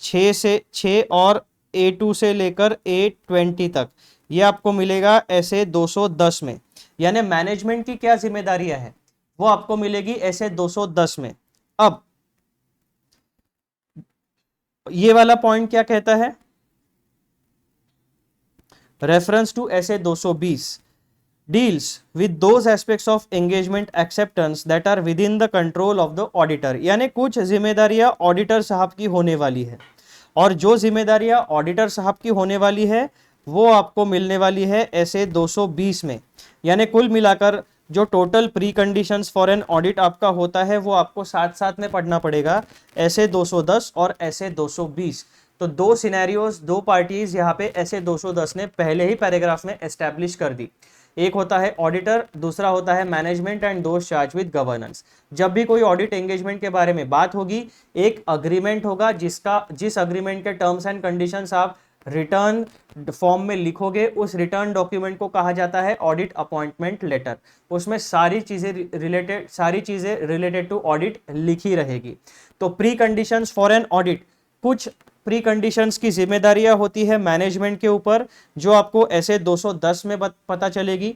Speaker 1: 6 और A2 से लेकर A20 तक, ये आपको मिलेगा ऐसे 210 में। यानी मैनेजमेंट की क्या जिम्मेदारियां है वो आपको मिलेगी ऐसे 210 में। अब ये वाला पॉइंट क्या कहता है, रेफरेंस टू ऐसे 220 deals with those aspects of engagement acceptance that are within the control of the auditor। यानी कुछ जिम्मेदारियां ऑडिटर साहब की होने वाली है और जो जिम्मेदारियां ऑडिटर साहब की होने वाली है वो आपको मिलने वाली है ऐसे 220 में। यानी कुल मिलाकर जो total pre conditions for an audit आपका होता है वो आपको साथ साथ में पढ़ना पड़ेगा, ऐसे 210 और ऐसे 220। तो दो सिनेरियोज, दो पार्टीज यहाँ पे ऐसे 210 ने पहले ही पैराग्राफ में एस्टैब्लिश कर दी। एक होता है ऑडिटर, दूसरा होता है मैनेजमेंट एंड दोस्त चार्ज विद गवर्नेंस। जब भी कोई ऑडिट एंगेजमेंट के बारे में बात होगी एक अग्रीमेंट होगा जिस अग्रीमेंट के टर्म्स एंड कंडीशंस आप रिटर्न फॉर्म में लिखोगे उस रिटर्न डॉक्यूमेंट को कहा जाता है ऑडिट अपॉइंटमेंट लेटर। उसमें सारी चीजें रिलेटेड टू ऑडिट लिखी रहेगी। तो pre conditions for an audit, कुछ प्री कंडीशंस की जिम्मेदारियां होती है मैनेजमेंट के ऊपर जो आपको ऐसे 210 में पता चलेगी।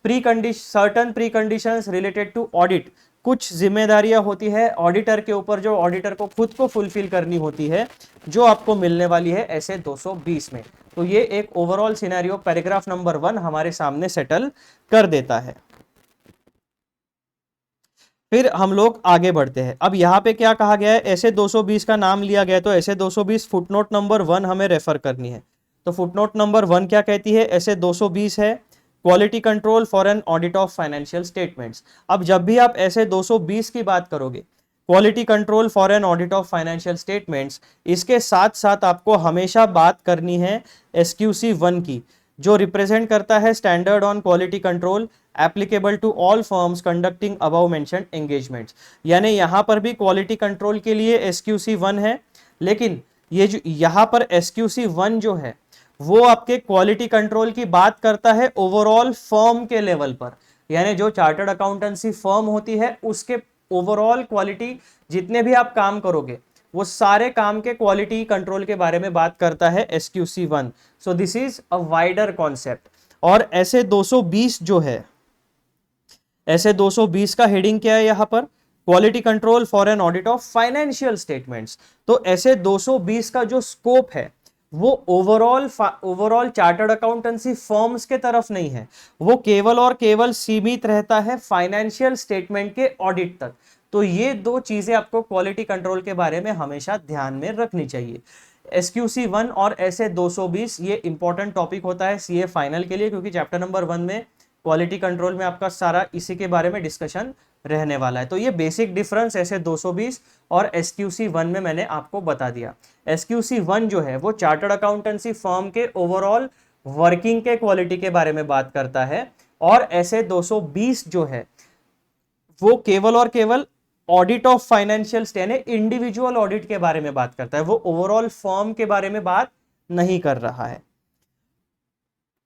Speaker 1: Certain preconditions related to audit, कुछ जिम्मेदारियां होती है ऑडिटर के ऊपर जो ऑडिटर को खुद को फुलफिल करनी होती है जो आपको मिलने वाली है ऐसे 220 में। तो ये एक ओवरऑल सिनेरियो पैराग्राफ नंबर 1 हमारे सामने सेटल कर देता है। फिर हम लोग आगे बढ़ते हैं। अब यहाँ पे क्या कहा गया है, ऐसे 220 का नाम लिया गया तो ऐसे 220 फुटनोट नंबर 1 हमें रेफर करनी है। तो फुटनोट नंबर 1 क्या कहती है, ऐसे 220 है quality control for an audit of financial statements. अब जब भी आप ऐसे 220 की बात करोगे quality control for an audit of financial statements, इसके साथ साथ आपको हमेशा बात करनी है SQC 1 की जो रिप्रेजेंट करता है standard on quality control applicable to all firms conducting above mentioned engagements. यानी यहां पर भी क्वालिटी कंट्रोल के लिए SQC 1 है, लेकिन ये जो यहाँ पर SQC1 जो है वो आपके क्वालिटी कंट्रोल की बात करता है ओवरऑल फर्म के लेवल पर, यानी जो चार्टर्ड अकाउंटेंसी फर्म होती है उसके ओवरऑल क्वालिटी, जितने भी आप काम करोगे वो सारे काम के क्वालिटी कंट्रोल के बारे में बात करता है SQC1। So this is a wider concept. और ऐसे 220 जो है, ऐसे 220 का हेडिंग क्या है यहाँ पर, quality control for an audit of financial statements. तो ऐसे 220 का जो स्कोप है वो ओवरऑल चार्टर्ड अकाउंटेंसी फर्म्स के तरफ नहीं है, वो केवल और केवल सीमित रहता है फाइनेंशियल स्टेटमेंट के ऑडिट तक। तो ये दो चीजें आपको क्वालिटी कंट्रोल के बारे में हमेशा ध्यान में रखनी चाहिए। SQC1 और ऐसे 220 ये इंपॉर्टेंट टॉपिक होता है CA फाइनल के लिए, क्योंकि चैप्टर नंबर 1 में क्वालिटी कंट्रोल में आपका सारा इसी के बारे में डिस्कशन रहने वाला है। तो ये बेसिक डिफरेंस ऐसे 220 और SQC1 में मैंने आपको बता दिया। SQC1 जो है वो चार्टर्ड अकाउंटेंसी फर्म के ओवरऑल वर्किंग के क्वालिटी के बारे में बात करता है, और ऐसे 220 जो है वो केवल और केवल ऑडिट ऑफ फाइनेंशियल यानी इंडिविजुअल ऑडिट के बारे में बात करता है, वो ओवरऑल फर्म के बारे में बात नहीं कर रहा है।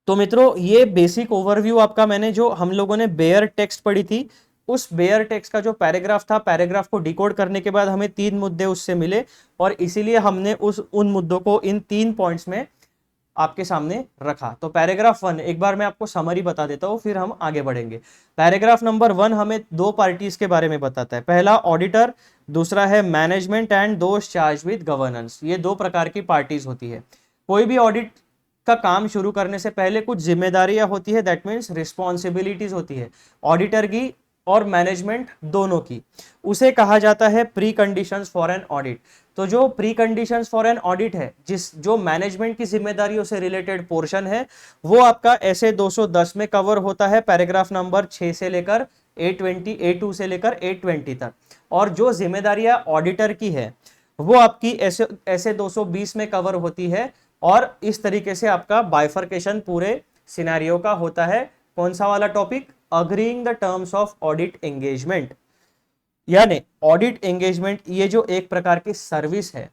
Speaker 1: तो मित्रों ये बेसिक ओवरव्यू आपका, मैंने जो हम लोगों ने बेयर टेक्स्ट पढ़ी थी उस बेयर टेक्स्ट का जो पैराग्राफ था, पैराग्राफ को डिकोड करने के बाद हमें 3 मुद्दे उससे मिले, और इसीलिए हमने उन मुद्दों को इन 3 पॉइंट्स में आपके सामने रखा। तो पैराग्राफ 1 एक बार मैं आपको समरी बता देता हूं, फिर हम आगे बढ़ेंगे। पैराग्राफ नंबर 1 हमें 2 पार्टीज के बारे में बताता है, पहला ऑडिटर, दूसरा है management and those charge with governance. ये 2 प्रकार की पार्टीज होती है। कोई भी ऑडिट का काम शुरू करने से पहले कुछ जिम्मेदारियां होती है, दैट मीन्स रिस्पॉन्सिबिलिटीज होती है ऑडिटर की और मैनेजमेंट दोनों की। उसे कहा जाता है pre conditions for an audit. तो जो pre conditions for an audit है, जो मैनेजमेंट की जिम्मेदारियों से रिलेटेड पोर्शन है, वो आपका ऐसे 210 में कवर होता है, पैराग्राफ नंबर 6 से लेकर 820 A2 से लेकर 820 तक। और जो जिम्मेदारियां ऑडिटर की है वो आपकी ऐसे 220 में कवर होती है। और इस तरीके से आपका बाइफर्केशन पूरे सिनेरियो का होता है। कौन सा वाला topic, agreeing the terms of audit engagement, यानी ऑडिट एंगेजमेंट ये जो एक प्रकार की सर्विस है,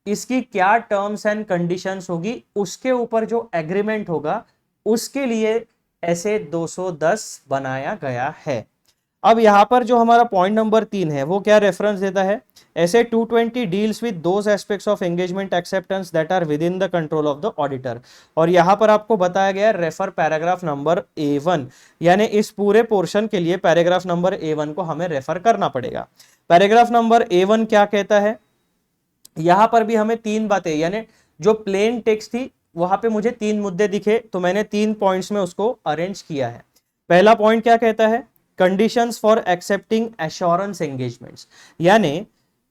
Speaker 1: इसकी क्या टर्म्स एंड कंडीशंस होगी, उसके ऊपर जो एग्रीमेंट होगा उसके लिए ऐसे 210 बनाया गया है। अब यहां पर जो हमारा पॉइंट नंबर 3 है वो क्या रेफरेंस देता है, SA 220 deals with those aspects of engagement acceptance that are within the control of the auditor. और यहां पर आपको बताया गया रेफर पैराग्राफ नंबर A1, यानी इस पूरे पोर्शन के लिए पैराग्राफ नंबर A1 को हमें रेफर करना पड़ेगा। पैराग्राफ नंबर A1 क्या कहता है, यहां पर भी हमें 3 बातें, यानी जो प्लेन टेक्स्ट थी वहां पे मुझे 3 मुद्दे दिखे, तो मैंने 3 पॉइंट्स में उसको अरेंज किया है। पहला पॉइंट क्या कहता है, conditions for accepting assurance engagements, यानी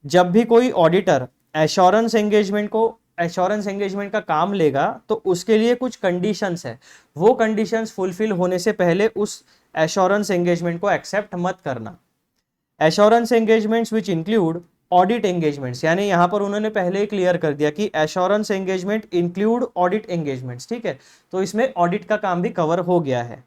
Speaker 1: जब भी कोई ऑडिटर एश्योरेंस एंगेजमेंट का काम लेगा तो उसके लिए कुछ कंडीशंस है, वो कंडीशंस फुलफिल होने से पहले उस एश्योरेंस एंगेजमेंट को एक्सेप्ट मत करना। एश्योरेंस एंगेजमेंट्स विच इंक्लूड ऑडिट एंगेजमेंट्स, यानी यहां पर उन्होंने पहले ही क्लियर कर दिया कि assurance engagement include audit engagements, ठीक है, तो इसमें ऑडिट का काम भी कवर हो गया है।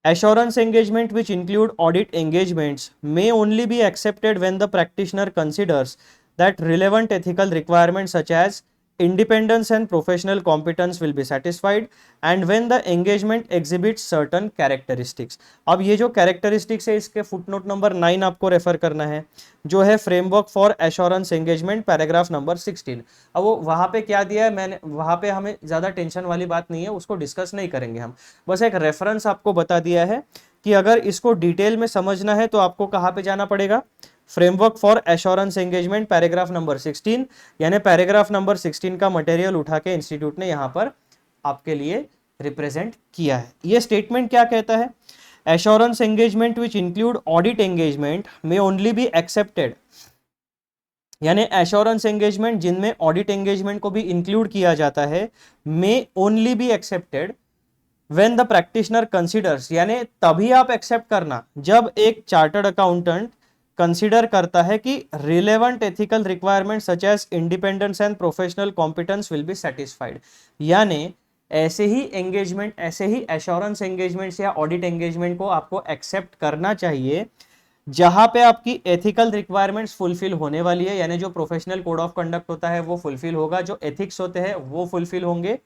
Speaker 1: Assurance engagement which include audit engagements may only be accepted when the practitioner considers that relevant ethical requirements such as independence and professional competence will be satisfied and when the engagement exhibits certain characteristics। अब ये जो characteristics है इसके footnote number 9 आपको refer करना है, जो है framework for assurance engagement paragraph number 16। अब वो वहाँ पे क्या दिया है, मैंने वहाँ पे हमें ज़्यादा टेंशन वाली बात नहीं है, उसको डिस्कस नहीं करेंगे हम, बस एक रेफरेंस आपको बता दिया है कि अगर इसको डिटेल में समझना है तो आपको कहाँ पे जाना पड़ेगा, framework for assurance engagement paragraph number 16, यानी पैराग्राफ नंबर 16 का मटेरियल उठा के इंस्टीट्यूट ने यहाँ पर आपके लिए रिप्रेजेंट किया है। ये स्टेटमेंट क्या कहता है, assurance engagement which include audit engagement में ओनली बी एक्सेप्टेड, यानी एश्योरेंस एंगेजमेंट जिनमें ऑडिट एंगेजमेंट को भी इंक्लूड किया जाता है, में only be accepted when the practitioner considers, यानी तभी आप एक्सेप्ट करना जब एक चार्टर्ड अकाउंटेंट कंसीडर करता है कि relevant ethical requirement such as independence and professional competence will be satisfied. यानी ऐसे ही एंगेजमेंट, ऐसे ही एश्योरेंस एंगेजमेंट्स या ऑडिट एंगेजमेंट को आपको एक्सेप्ट करना चाहिए जहां पे आपकी एथिकल रिक्वायरमेंट्स फुलफिल होने वाली है, यानी जो प्रोफेशनल कोड ऑफ कंडक्ट होता है वो फुलफिल होगा, जो एथिक्स होते हैं वो फुलफिल होंगे,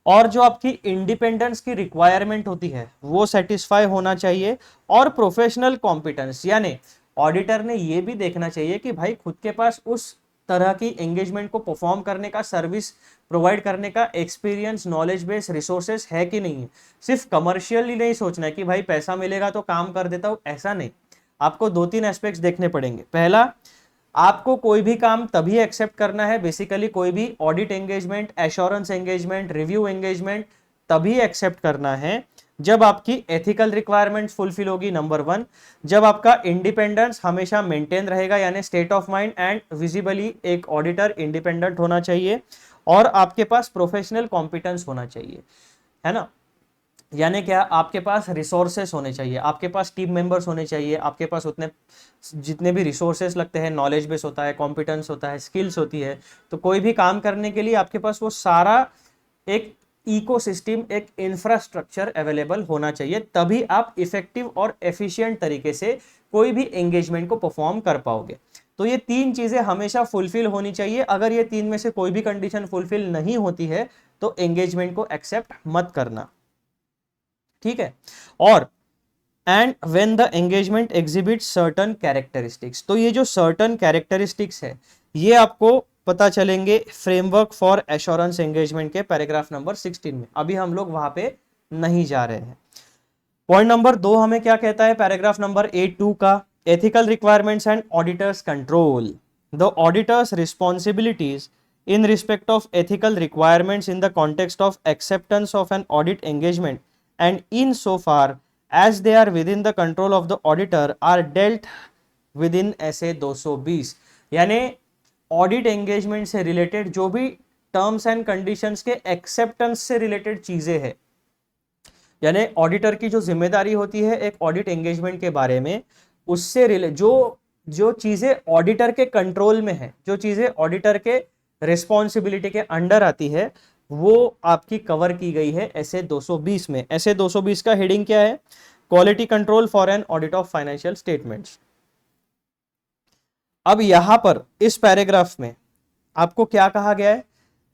Speaker 1: और जो आपकी इंडिपेंडेंस की रिक्वायरमेंट होती है वो सेटिस्फाई होना चाहिए, और प्रोफेशनल कॉम्पिटेंस यानी ऑडिटर ने ये भी देखना चाहिए कि भाई खुद के पास उस तरह की एंगेजमेंट को परफॉर्म करने का, सर्विस प्रोवाइड करने का एक्सपीरियंस, नॉलेज बेस, रिसोर्सेस है कि नहीं है। सिर्फ कमर्शियली नहीं सोचना है कि भाई पैसा मिलेगा तो काम कर देता हूं, ऐसा नहीं। आपको दो तीन एस्पेक्ट्स देखने पड़ेंगे। पहला, आपको कोई भी काम तभी एक्सेप्ट करना है, बेसिकली कोई भी audit engagement, assurance engagement, review engagement तभी एक्सेप्ट करना है जब आपकी एथिकल रिक्वायरमेंट फुलफिल होगी, नंबर वन। जब आपका इंडिपेंडेंस हमेशा मेंटेन रहेगा, यानी state of mind and visibly एक ऑडिटर इंडिपेंडेंट होना चाहिए, और आपके पास प्रोफेशनल कॉम्पिटेंस होना चाहिए, है ना। यानी क्या, आपके पास रिसोर्सेस होने चाहिए, आपके पास टीम मेंबर्स होने चाहिए, आपके पास उतने जितने भी रिसोर्सेस लगते हैं, नॉलेज बेस होता है, कॉम्पिटेंस होता है, स्किल्स होती है, तो कोई भी काम करने के लिए आपके पास वो सारा एक इकोसिस्टम, एक इंफ्रास्ट्रक्चर अवेलेबल होना चाहिए, तभी आप इफेक्टिव और एफिशिएंट तरीके से कोई भी एंगेजमेंट को परफॉर्म कर पाओगे। तो ये तीन चीजें हमेशा फुलफिल होनी चाहिए। अगर ये तीन में से कोई भी कंडीशन फुलफिल नहीं होती है तो एंगेजमेंट को एक्सेप्ट मत करना, ठीक है। और and when the engagement exhibit certain characteristics, तो ये जो सर्टन कैरेक्टरिस्टिक्स है ये आपको पता चलेंगे फ्रेमवर्क फॉर एश्योरेंस एंगेजमेंट के पैराग्राफ नंबर 16 में। अभी हम लोग वहां पे नहीं जा रहे हैं। पॉइंट नंबर 2 हमें क्या कहता है पैराग्राफ नंबर 8.2 का, ethical requirements and auditors control. The auditors responsibilities in respect of ethical requirements in the context of acceptance of an audit engagement and in so far as they are within the control of the auditor are dealt within SA 220। यानी audit engagement से related जो भी terms and conditions के acceptance से related चीजें हैं, यानी auditor की जो जिम्मेदारी होती है एक ऑडिट एंगेजमेंट के बारे में, उससे जो चीजें ऑडिटर के कंट्रोल में है, जो चीजें ऑडिटर के रिस्पॉन्सिबिलिटी के अंडर आती है, वो आपकी कवर की गई है एसए 220 में। एसए 220 का हेडिंग क्या है? Quality control for an audit of financial statements. अब यहां पर इस पैराग्राफ में आपको क्या कहा गया है?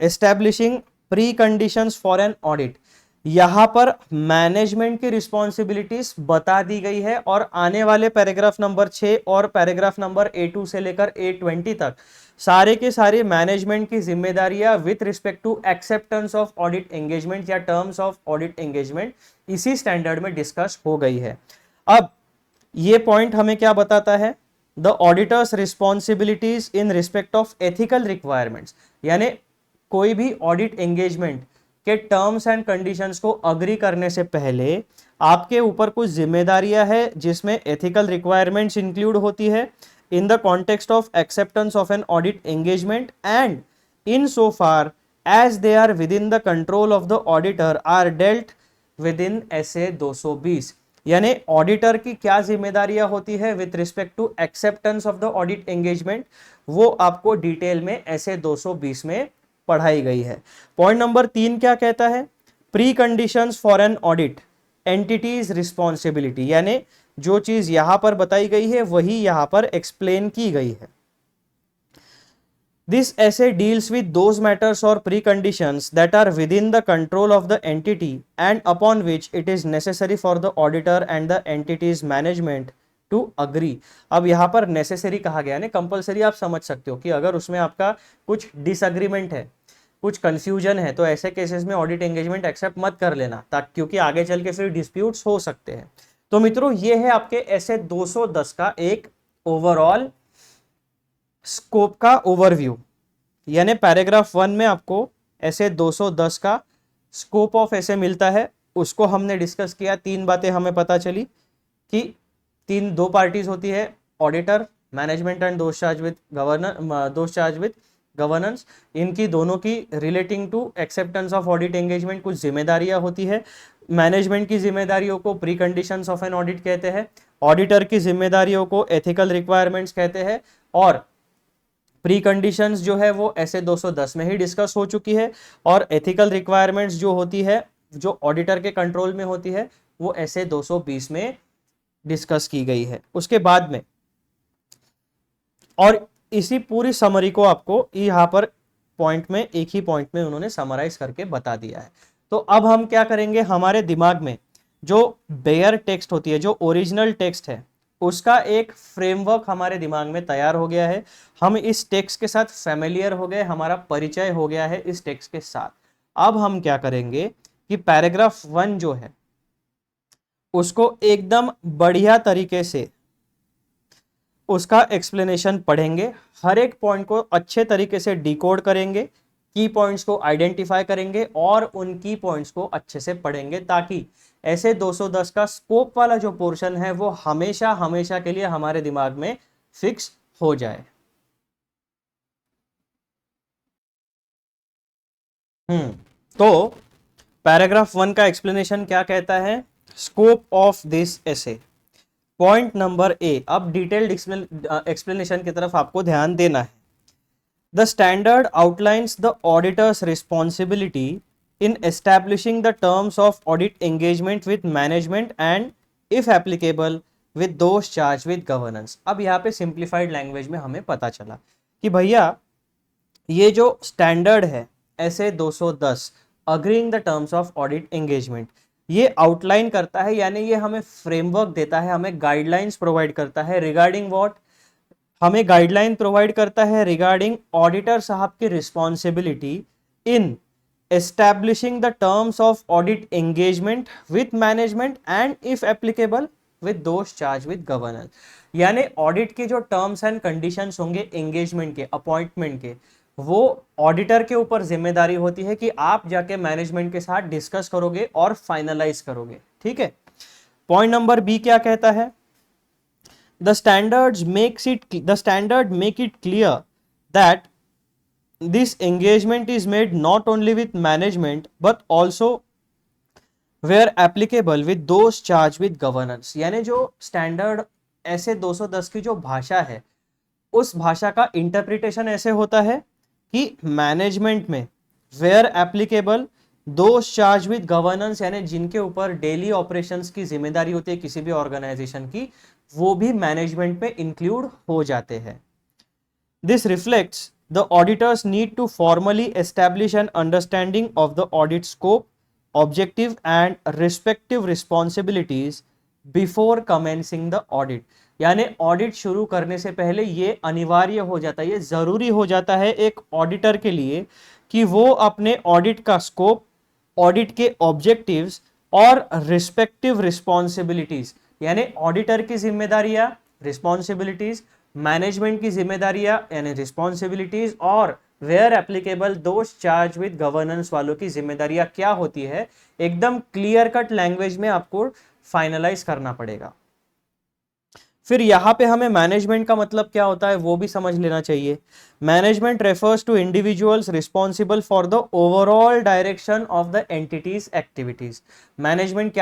Speaker 1: Establishing pre conditions for an audit. यहां पर मैनेजमेंट की रिस्पॉन्सिबिलिटीज बता दी गई है, और आने वाले पैराग्राफ नंबर 6 और पैराग्राफ नंबर A2 से लेकर A20 तक सारे के सारे मैनेजमेंट की जिम्मेदारियां with respect to acceptance of audit engagement या टर्म्स ऑफ ऑडिट एंगेजमेंट इसी स्टैंडर्ड में डिस्कस हो गई है। अब ये पॉइंट हमें क्या बताता है? The auditors responsibilities in respect of ethical requirements, यानी कोई भी ऑडिट एंगेजमेंट के टर्म्स एंड कंडीशंस को अग्री करने से पहले आपके ऊपर कुछ जिम्मेदारियां हैं, जिसमें एथिकल रिक्वायरमेंट्स इंक्लूड होती है in the context of acceptance of an audit engagement and in so far as they are within the control of the auditor are dealt within SA 220। यानी ऑडिटर की क्या जिम्मेदारियां होती है with respect to acceptance of the audit engagement, वो आपको detail में SA 220 में पढ़ाई गई है। पॉइंट नंबर 3 क्या कहता है? Pre conditions for an audit entities responsibility, यानी जो चीज यहां पर बताई गई है वही यहां पर एक्सप्लेन की गई है। This essay deals with those matters or preconditions that are within the control of the entity and upon which it is necessary for the auditor and the entity's management to agree। अब यहां पर necessary कहा गया है, compulsory आप समझ सकते हो कि अगर उसमें आपका कुछ डिसएग्रीमेंट है, कुछ कंफ्यूजन है, तो ऐसे केसेस में ऑडिट एंगेजमेंट एक्सेप्ट मत कर लेना, ताकि क्योंकि आगे चल के फिर डिस्प्यूट्स हो सकते हैं। तो मित्रों ये है आपके ऐसे 210 का एक ओवरऑल स्कोप का ओवरव्यू, यानी पैराग्राफ 1 में आपको ऐसे 210 का स्कोप ऑफ ऐसे मिलता है, उसको हमने डिस्कस किया। 3 बातें हमें पता चली कि दो पार्टीज होती है, auditor, management and those charge with governance. इनकी दोनों की relating to acceptance of audit engagement कुछ जिम्मेदारियां होती है। मैनेजमेंट की जिम्मेदारियों को preconditions of an audit कहते हैं, ऑडिटर की जिम्मेदारियों को एथिकल रिक्वायरमेंट्स कहते हैं, और प्री कंडीशंस जो है वो ऐसे 210 में ही डिस्कस हो चुकी है, और एथिकल रिक्वायरमेंट्स जो होती है, जो ऑडिटर के कंट्रोल में होती है, वो ऐसे 220 में डिस्कस की गई है। उसके बाद में और इसी पूरी समरी को आपको यहाँ पर पॉइंट में, एक ही पॉइंट में उन्होंने समराइज करके बता दिया है। तो अब हम क्या करेंगे, हमारे दिमाग में जो बेयर टेक्स्ट होती है, जो ओरिजिनल टेक्स्ट है, उसका एक फ्रेमवर्क हमारे दिमाग में तैयार हो गया है। हम इस टेक्स्ट के साथ फेमिलियर हो गए, हमारा परिचय हो गया है इस टेक्स्ट के साथ। अब हम क्या करेंगे कि पैराग्राफ 1 जो है उसको एकदम बढ़िया तरीके से उसका एक्सप्लेनेशन पढ़ेंगे, हर एक पॉइंट को अच्छे तरीके से डिकोड करेंगे, की पॉइंट्स को आइडेंटिफाई करेंगे और उन की पॉइंट्स को अच्छे से पढ़ेंगे, ताकि ऐसे 210 का स्कोप वाला जो पोर्शन है वो हमेशा हमेशा के लिए हमारे दिमाग में फिक्स हो जाए। तो पैराग्राफ 1 का एक्सप्लेनेशन क्या कहता है, scope of this essay. Point number A, अब डिटेल्ड एक्सप्लेनेशन की तरफ आपको ध्यान देना है। The standard outlines the auditors responsibility in establishing the terms of audit engagement with management and if applicable with those charged with governance। अब यहाँ पे सिंप्लीफाइड लैंग्वेज में हमें पता चला कि भैया ये जो स्टैंडर्ड है ऐसे 210 agreeing the terms of audit engagement, ये आउटलाइन करता है, यानी ये हमें फ्रेमवर्क देता है, हमें गाइडलाइंस प्रोवाइड करता है रिगार्डिंग व्हाट, हमें गाइडलाइन प्रोवाइड करता है रिगार्डिंग ऑडिटर साहब की responsibility in establishing the terms of audit engagement with management and if applicable with those charged with governance। यानी ऑडिट के जो टर्म्स एंड कंडीशंस होंगे एंगेजमेंट के, अपॉइंटमेंट के, वो ऑडिटर के ऊपर जिम्मेदारी होती है कि आप जाके मैनेजमेंट के साथ डिस्कस करोगे और फाइनलाइज करोगे। ठीक है। पॉइंट नंबर बी क्या कहता है, the standard make it clear that this engagement is made not only with management but also where applicable with those charged with governance। यानी जो स्टैंडर्ड ऐसे 210 की जो भाषा है उस भाषा का इंटरप्रिटेशन ऐसे होता है कि मैनेजमेंट में where applicable those charge with governance, यानी जिनके ऊपर डेली ऑपरेशंस की जिम्मेदारी होती है किसी भी ऑर्गेनाइजेशन की, वो भी मैनेजमेंट में इंक्लूड हो जाते हैं। This reflects the auditors need to formally establish an understanding of the audit scope, objective and respective responsibilities before commencing the audit। यानी ऑडिट शुरू करने से पहले ये अनिवार्य हो जाता है, ये जरूरी हो जाता है एक ऑडिटर के लिए कि वो अपने ऑडिट का स्कोप, ऑडिट के ऑब्जेक्टिव्स और रिस्पेक्टिव रिस्पॉन्सिबिलिटीज, यानी ऑडिटर की जिम्मेदारियां, रिस्पॉन्सिबिलिटीज, मैनेजमेंट की जिम्मेदारियां यानी रिस्पॉन्सिबिलिटीज, और where applicable those charge with governance वालों की जिम्मेदारियां क्या होती है, एकदम क्लियर कट लैंग्वेज में आपको फाइनलाइज करना पड़ेगा। फिर यहाँ पे हमें मैनेजमेंट का मतलब क्या होता है वो भी समझ लेना चाहिए। Management refers to individuals responsible for the overall direction of the entity's activities. Management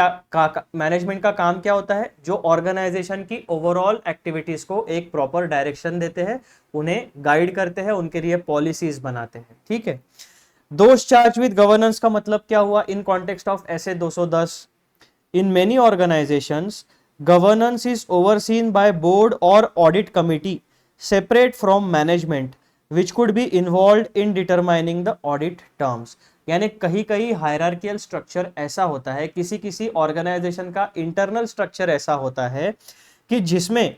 Speaker 1: का काम क्या होता है, जो ऑर्गेनाइजेशन की ओवरऑल एक्टिविटीज को एक प्रॉपर डायरेक्शन देते हैं, उन्हें गाइड करते हैं, उनके लिए पॉलिसीज बनाते हैं। ठीक है। दोज चार्ज विद गवर्नेंस का मतलब क्या हुआ इन कॉन्टेक्स्ट ऑफ ऐसे 210। In many organisations governance is overseen by board or audit committee separate from management which could be involved in determining the audit terms। यानी कहीं कहीं हायरार्कियल स्ट्रक्चर ऐसा होता है, किसी किसी ऑर्गेनाइजेशन का इंटरनल स्ट्रक्चर ऐसा होता है कि जिसमें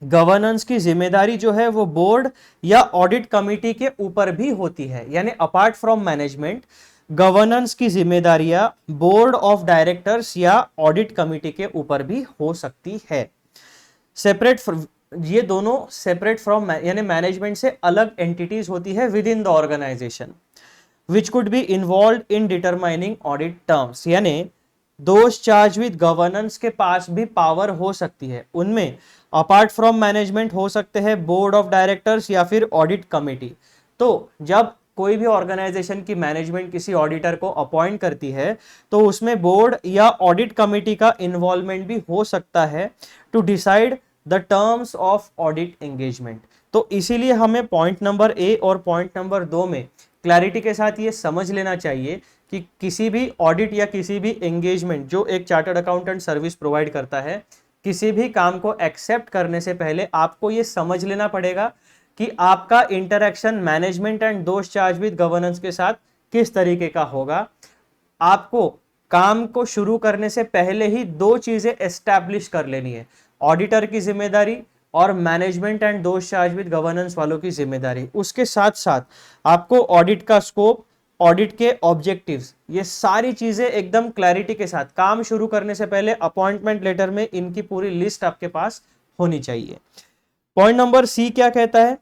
Speaker 1: गवर्नेंस की जिम्मेदारी जो है वो बोर्ड या ऑडिट कमिटी के ऊपर भी होती है। यानी अपार्ट फ्रॉम मैनेजमेंट गवर्नेंस की जिम्मेदारियां बोर्ड ऑफ डायरेक्टर्स या ऑडिट कमिटी के ऊपर भी हो सकती है। सेपरेट, ये दोनों सेपरेट फ्रॉम यानी मैनेजमेंट से अलग एंटिटीज होती है within the organisation, which could be involve in determining audit terms. यानी दोज चार्ज विद गवर्नेंस के पास भी पावर हो सकती है, उनमें अपार्ट फ्रॉम मैनेजमेंट हो सकते हैं बोर्ड ऑफ डायरेक्टर्स या फिर ऑडिट कमिटी। तो जब कोई भी ऑर्गेनाइजेशन की मैनेजमेंट किसी ऑडिटर को अपॉइंट करती है तो उसमें बोर्ड या ऑडिट कमिटी का इन्वॉल्वमेंट भी हो सकता है to decide the terms of audit engagement. तो इसीलिए हमें पॉइंट नंबर ए और पॉइंट नंबर 2 में क्लैरिटी के साथ ये समझ लेना चाहिए कि किसी भी ऑडिट या किसी भी एंगेजमेंट जो एक चार्टर्ड अकाउंटेंट सर्विस प्रोवाइड करता है, किसी भी काम को एक्सेप्ट करने से पहले आपको ये समझ लेना पड़ेगा कि आपका इंटरेक्शन मैनेजमेंट एंड दोष चार्ज विद गवर्नेंस के साथ किस तरीके का होगा। आपको काम को शुरू करने से पहले ही दो चीजें एस्टैब्लिश कर लेनी है, ऑडिटर की जिम्मेदारी और मैनेजमेंट एंड दोष चार्ज विद गवर्नेंस वालों की जिम्मेदारी। उसके साथ साथ आपको ऑडिट का स्कोप, ऑडिट के ऑब्जेक्टिव्स, ये सारी चीजें एकदम क्लैरिटी के साथ काम शुरू करने से पहले अपॉइंटमेंट लेटर में इनकी पूरी लिस्ट आपके पास होनी चाहिए। पॉइंट नंबर सी क्या कहता है,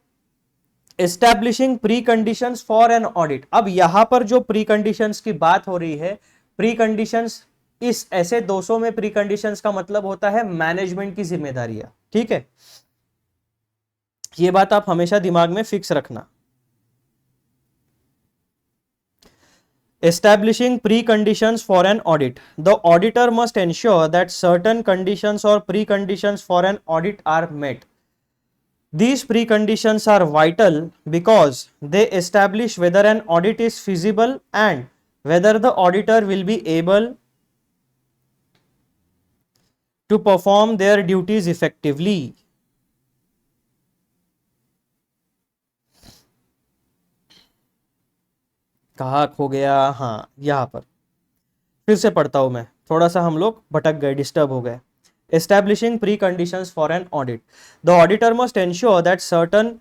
Speaker 1: establishing pre conditions for an audit. अब यहां पर जो प्री कंडीशंस की बात हो रही है, प्री कंडीशंस इस ऐसे 200 में प्री कंडीशंस का मतलब होता है मैनेजमेंट की जिम्मेदारियां, ठीक है, ये बात आप हमेशा दिमाग में फिक्स रखना। Establishing preconditions for an audit. The auditor must ensure that certain conditions or preconditions for an audit are met. These preconditions are vital because they establish whether an audit is feasible and whether the auditor will be able to perform their duties effectively. कहाँ खो गया, हाँ यहां पर फिर से पढ़ता हूं मैं, थोड़ा सा हम लोग भटक गए, डिस्टर्ब हो गए। Establishing preconditions for an audit. The auditor must ensure that certain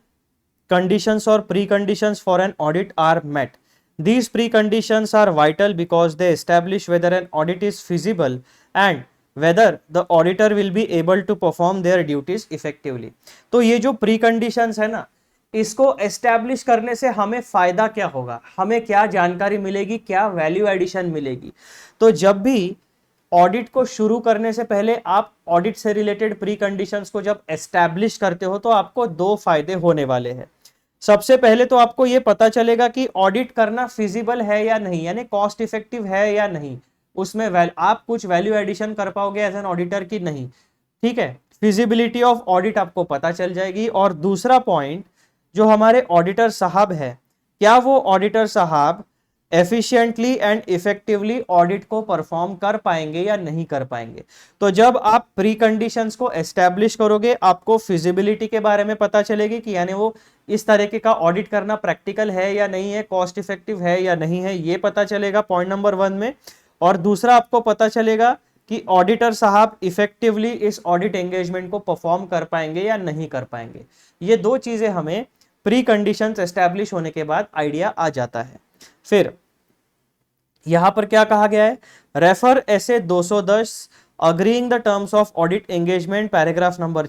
Speaker 1: conditions or preconditions for an audit are met. These preconditions are vital because they establish whether an audit is feasible and whether the auditor will be able to perform their duties effectively. तो ये जो preconditions है ना, इसको establish करने से हमें फायदा क्या होगा, हमें क्या जानकारी मिलेगी, क्या वैल्यू एडिशन मिलेगी। तो जब भी ऑडिट को शुरू करने से पहले आप ऑडिट से रिलेटेड प्री कंडीशंस को जब एस्टैब्लिश करते हो तो आपको दो फायदे होने वाले हैं। सबसे पहले तो आपको यह पता चलेगा कि ऑडिट करना फिजिबल है या नहीं, यानी कॉस्ट इफेक्टिव है या नहीं, उसमें आप कुछ वैल्यू एडिशन कर पाओगे एज एन ऑडिटर की नहीं, ठीक है, फिजिबिलिटी ऑफ ऑडिट आपको पता चल जाएगी। और दूसरा पॉइंट, जो हमारे ऑडिटर साहब है, क्या वो ऑडिटर साहब एफिशिएंटली एंड इफेक्टिवली ऑडिट को परफॉर्म कर पाएंगे या नहीं कर पाएंगे। तो जब आप प्री कंडीशंस को एस्टैब्लिश करोगे, आपको फिजिबिलिटी के बारे में पता चलेगी कि यानी वो इस तरीके का ऑडिट करना प्रैक्टिकल है या नहीं है, कॉस्ट इफेक्टिव है या नहीं है, ये पता चलेगा पॉइंट नंबर 1 में। और दूसरा आपको पता चलेगा कि ऑडिटर साहब इफेक्टिवली इस ऑडिट एंगेजमेंट को परफॉर्म कर पाएंगे या नहीं कर पाएंगे। ये दो चीजें हमें प्री कंडीशंस एस्टैब्लिश होने के बाद आइडिया आ जाता है। फिर यहां पर क्या कहा गया है, रेफर ऐसे 210 agreeing the terms of audit engagement paragraph number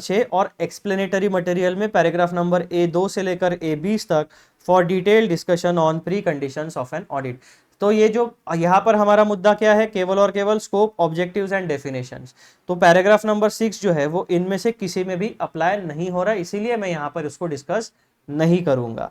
Speaker 1: 6 और एक्सप्लेनेटरी मटेरियल में पैराग्राफ नंबर A2 से लेकर A20 तक for detail discussion on pre conditions of an audit. तो ये जो यहां पर हमारा मुद्दा क्या है, केवल और केवल स्कोप, ऑब्जेक्टिव्स एंड डेफिनेशंस। तो पैराग्राफ नंबर 6 जो है वो इनमें से किसी में भी अप्लाई नहीं हो रहा, इसीलिए मैं यहां पर इसको डिस्कस नहीं करूंगा।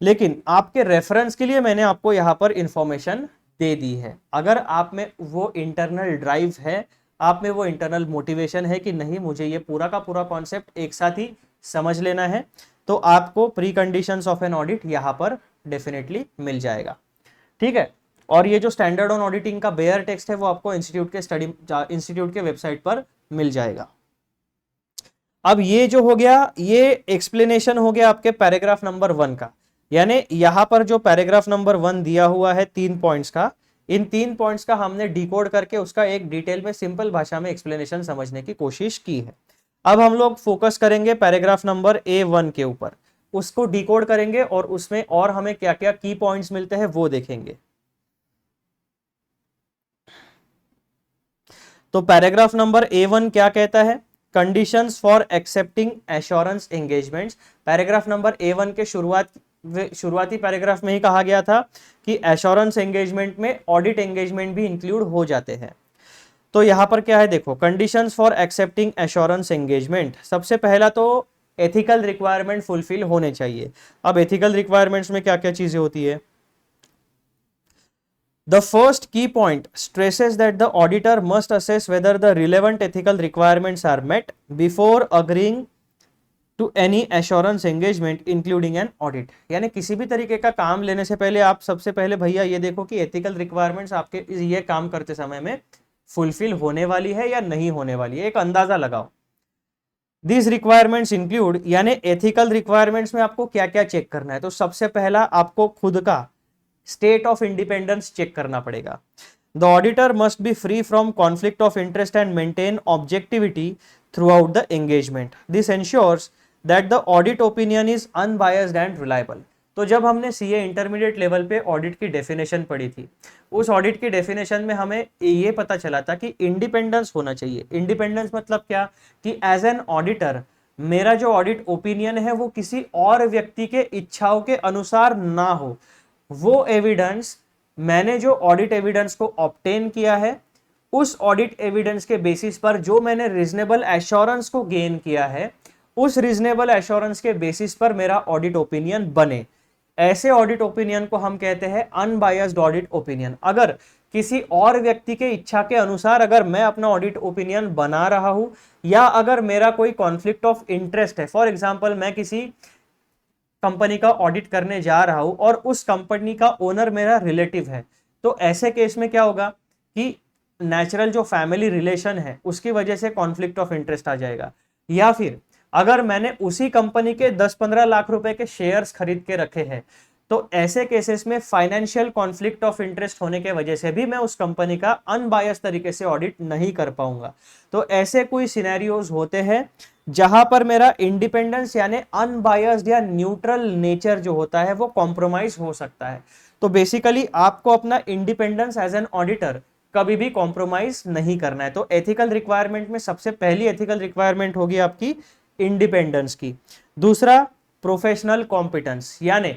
Speaker 1: लेकिन आपके रेफरेंस के लिए मैंने आपको यहां पर इंफॉर्मेशन दे दी है। अगर आप में वो इंटरनल ड्राइव है, आप में वो इंटरनल मोटिवेशन है कि नहीं मुझे ये पूरा का पूरा कॉन्सेप्ट एक साथ ही समझ लेना है, तो आपको pre conditions of an audit यहां पर डेफिनेटली मिल जाएगा, ठीक है। और ये जो स्टैंडर्ड ऑन ऑडिटिंग का बेयर टेक्स्ट है वो आपको इंस्टीट्यूट के वेबसाइट पर मिल जाएगा। अब ये जो हो गया, ये एक्सप्लेनेशन हो गया आपके पैराग्राफ नंबर 1 का। यानी यहां पर जो पैराग्राफ नंबर 1 दिया हुआ है 3 पॉइंट्स का, इन 3 पॉइंट्स का हमने डिकोड करके उसका एक डिटेल में सिंपल भाषा में एक्सप्लेनेशन समझने की कोशिश की है। अब हम लोग फोकस करेंगे पैराग्राफ नंबर A1 के ऊपर, उसको डिकोड करेंगे और उसमें और हमें क्या क्या की पॉइंट्स मिलते हैं वो देखेंगे। तो पैराग्राफ नंबर A1 क्या कहता है, conditions for accepting assurance engagements. Paragraph number A1 के शुरुआती पैराग्राफ में ही कहा गया था कि एश्योरेंस एंगेजमेंट में ऑडिट एंगेजमेंट भी इंक्लूड हो जाते हैं। तो यहां पर क्या है देखो, conditions for accepting assurance engagement, सबसे पहला तो एथिकल रिक्वायरमेंट फुलफिल होने चाहिए। अब एथिकल रिक्वायरमेंट्स में क्या क्या चीजें होती है, The first key point stresses that the auditor must assess whether the relevant ethical requirements are met before agreeing to any assurance engagement including an audit। यानी किसी भी तरीके का काम लेने से पहले आप सबसे पहले भैया ये देखो कि एथिकल रिक्वायरमेंट्स आपके ये काम करते समय में फुलफिल होने वाली है या नहीं होने वाली है, एक अंदाजा लगाओ। दिस रिक्वायरमेंट्स इंक्लूड, यानी एथिकल रिक्वायरमेंट्स में आपको क्या क्या चेक करना है। तो सबसे पहला आपको खुद का स्टेट ऑफ इंडिपेंडेंस चेक करना पड़ेगा। The auditor must be free from conflict of interest and maintain objectivity through out the engagement. This ensures that the audit opinion is unbiased and reliable. तो जब हमने सीए इंटरमीडिएट लेवल पे audit की definition पढ़ी थी, उस audit की definition में हमें ये पता चला था कि इंडिपेंडेंस होना चाहिए। इंडिपेंडेंस मतलब क्या, कि एज एन ऑडिटर मेरा जो ऑडिट ओपिनियन है वो किसी और व्यक्ति के इच्छाओं के अनुसार ना हो। वो एविडेंस, मैंने जो ऑडिट एविडेंस को ऑब्टेन किया है, उस ऑडिट एविडेंस के बेसिस पर जो मैंने रीजनेबल एश्योरेंस को गेन किया है, उस रीजनेबल एश्योरेंस के बेसिस पर मेरा ऑडिट ओपिनियन बने। ऐसे ऑडिट ओपिनियन को हम कहते हैं अनबायस्ड ऑडिट ओपिनियन। अगर किसी और व्यक्ति के इच्छा के अनुसार अगर मैं अपना ऑडिट ओपिनियन बना रहा हूं, या अगर मेरा कोई कॉन्फ्लिक्ट ऑफ इंटरेस्ट है, फॉर एग्जांपल मैं किसी कंपनी का ऑडिट करने जा रहा हूं और उस कंपनी का ओनर मेरा रिलेटिव है, तो ऐसे केस में क्या होगा कि नेचुरल जो फैमिली रिलेशन है उसकी वजह से कॉन्फ्लिक्ट ऑफ इंटरेस्ट आ जाएगा। या फिर अगर मैंने उसी कंपनी के 10-15 लाख रुपए के शेयर्स खरीद के रखे हैं, तो ऐसे केसेस में फाइनेंशियल कॉन्फ्लिक्ट ऑफ इंटरेस्ट होने के वजह से भी मैं उस कंपनी का अनबायस तरीके से ऑडिट नहीं कर पाऊंगा। तो ऐसे कोई सिनेरियोज होते हैं जहां पर मेरा इंडिपेंडेंस यानी अनबायस्ड या न्यूट्रल नेचर जो होता है वो कॉम्प्रोमाइज हो सकता है। तो बेसिकली आपको अपना इंडिपेंडेंस एज एन ऑडिटर कभी भी कॉम्प्रोमाइज नहीं करना है। तो एथिकल रिक्वायरमेंट में सबसे पहली एथिकल रिक्वायरमेंट होगी आपकी इंडिपेंडेंस की। दूसरा प्रोफेशनल कॉम्पिटेंस, यानी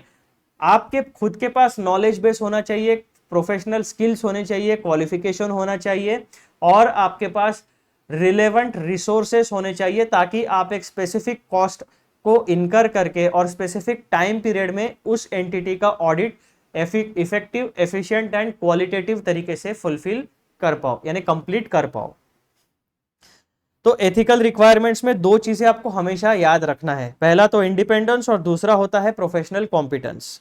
Speaker 1: आपके खुद के पास नॉलेज बेस होना चाहिए, प्रोफेशनल स्किल्स होने चाहिए, क्वालिफिकेशन होना चाहिए, और आपके पास रिलेवेंट रिसोर्सेस होने चाहिए, ताकि आप एक स्पेसिफिक कॉस्ट को इनकर करके और स्पेसिफिक टाइम पीरियड में उस एंटिटी का audit effective, efficient and qualitative तरीके से फुलफिल कर पाओ, यानी कंप्लीट कर पाओ। तो एथिकल रिक्वायरमेंट्स में दो चीजें आपको हमेशा याद रखना है, पहला तो इंडिपेंडेंस और दूसरा होता है प्रोफेशनल कॉम्पिटेंस।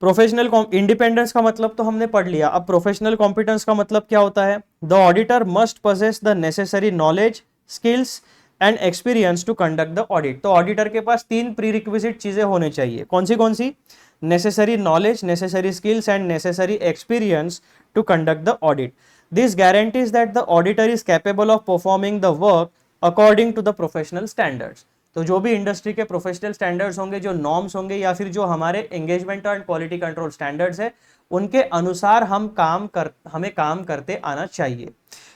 Speaker 1: प्रोफेशनल इंडिपेंडेंस का मतलब तो हमने पढ़ लिया, अब प्रोफेशनल कॉम्पिटेंस का मतलब क्या होता है। The auditor must possess the necessary knowledge, skills and experience to conduct the audit. तो ऑडिटर के पास 3 प्रीरिक्विजिट चीजें होने चाहिए। कौन सी? Necessary knowledge, necessary skills and necessary experience to conduct the audit. This guarantees that the auditor is capable of performing the work according to the professional standards। तो जो भी इंडस्ट्री के प्रोफेशनल स्टैंडर्ड्स होंगे, जो नॉर्म्स होंगे, या फिर जो हमारे engagement and quality control standards है, उनके अनुसार हमें काम करते आना चाहिए।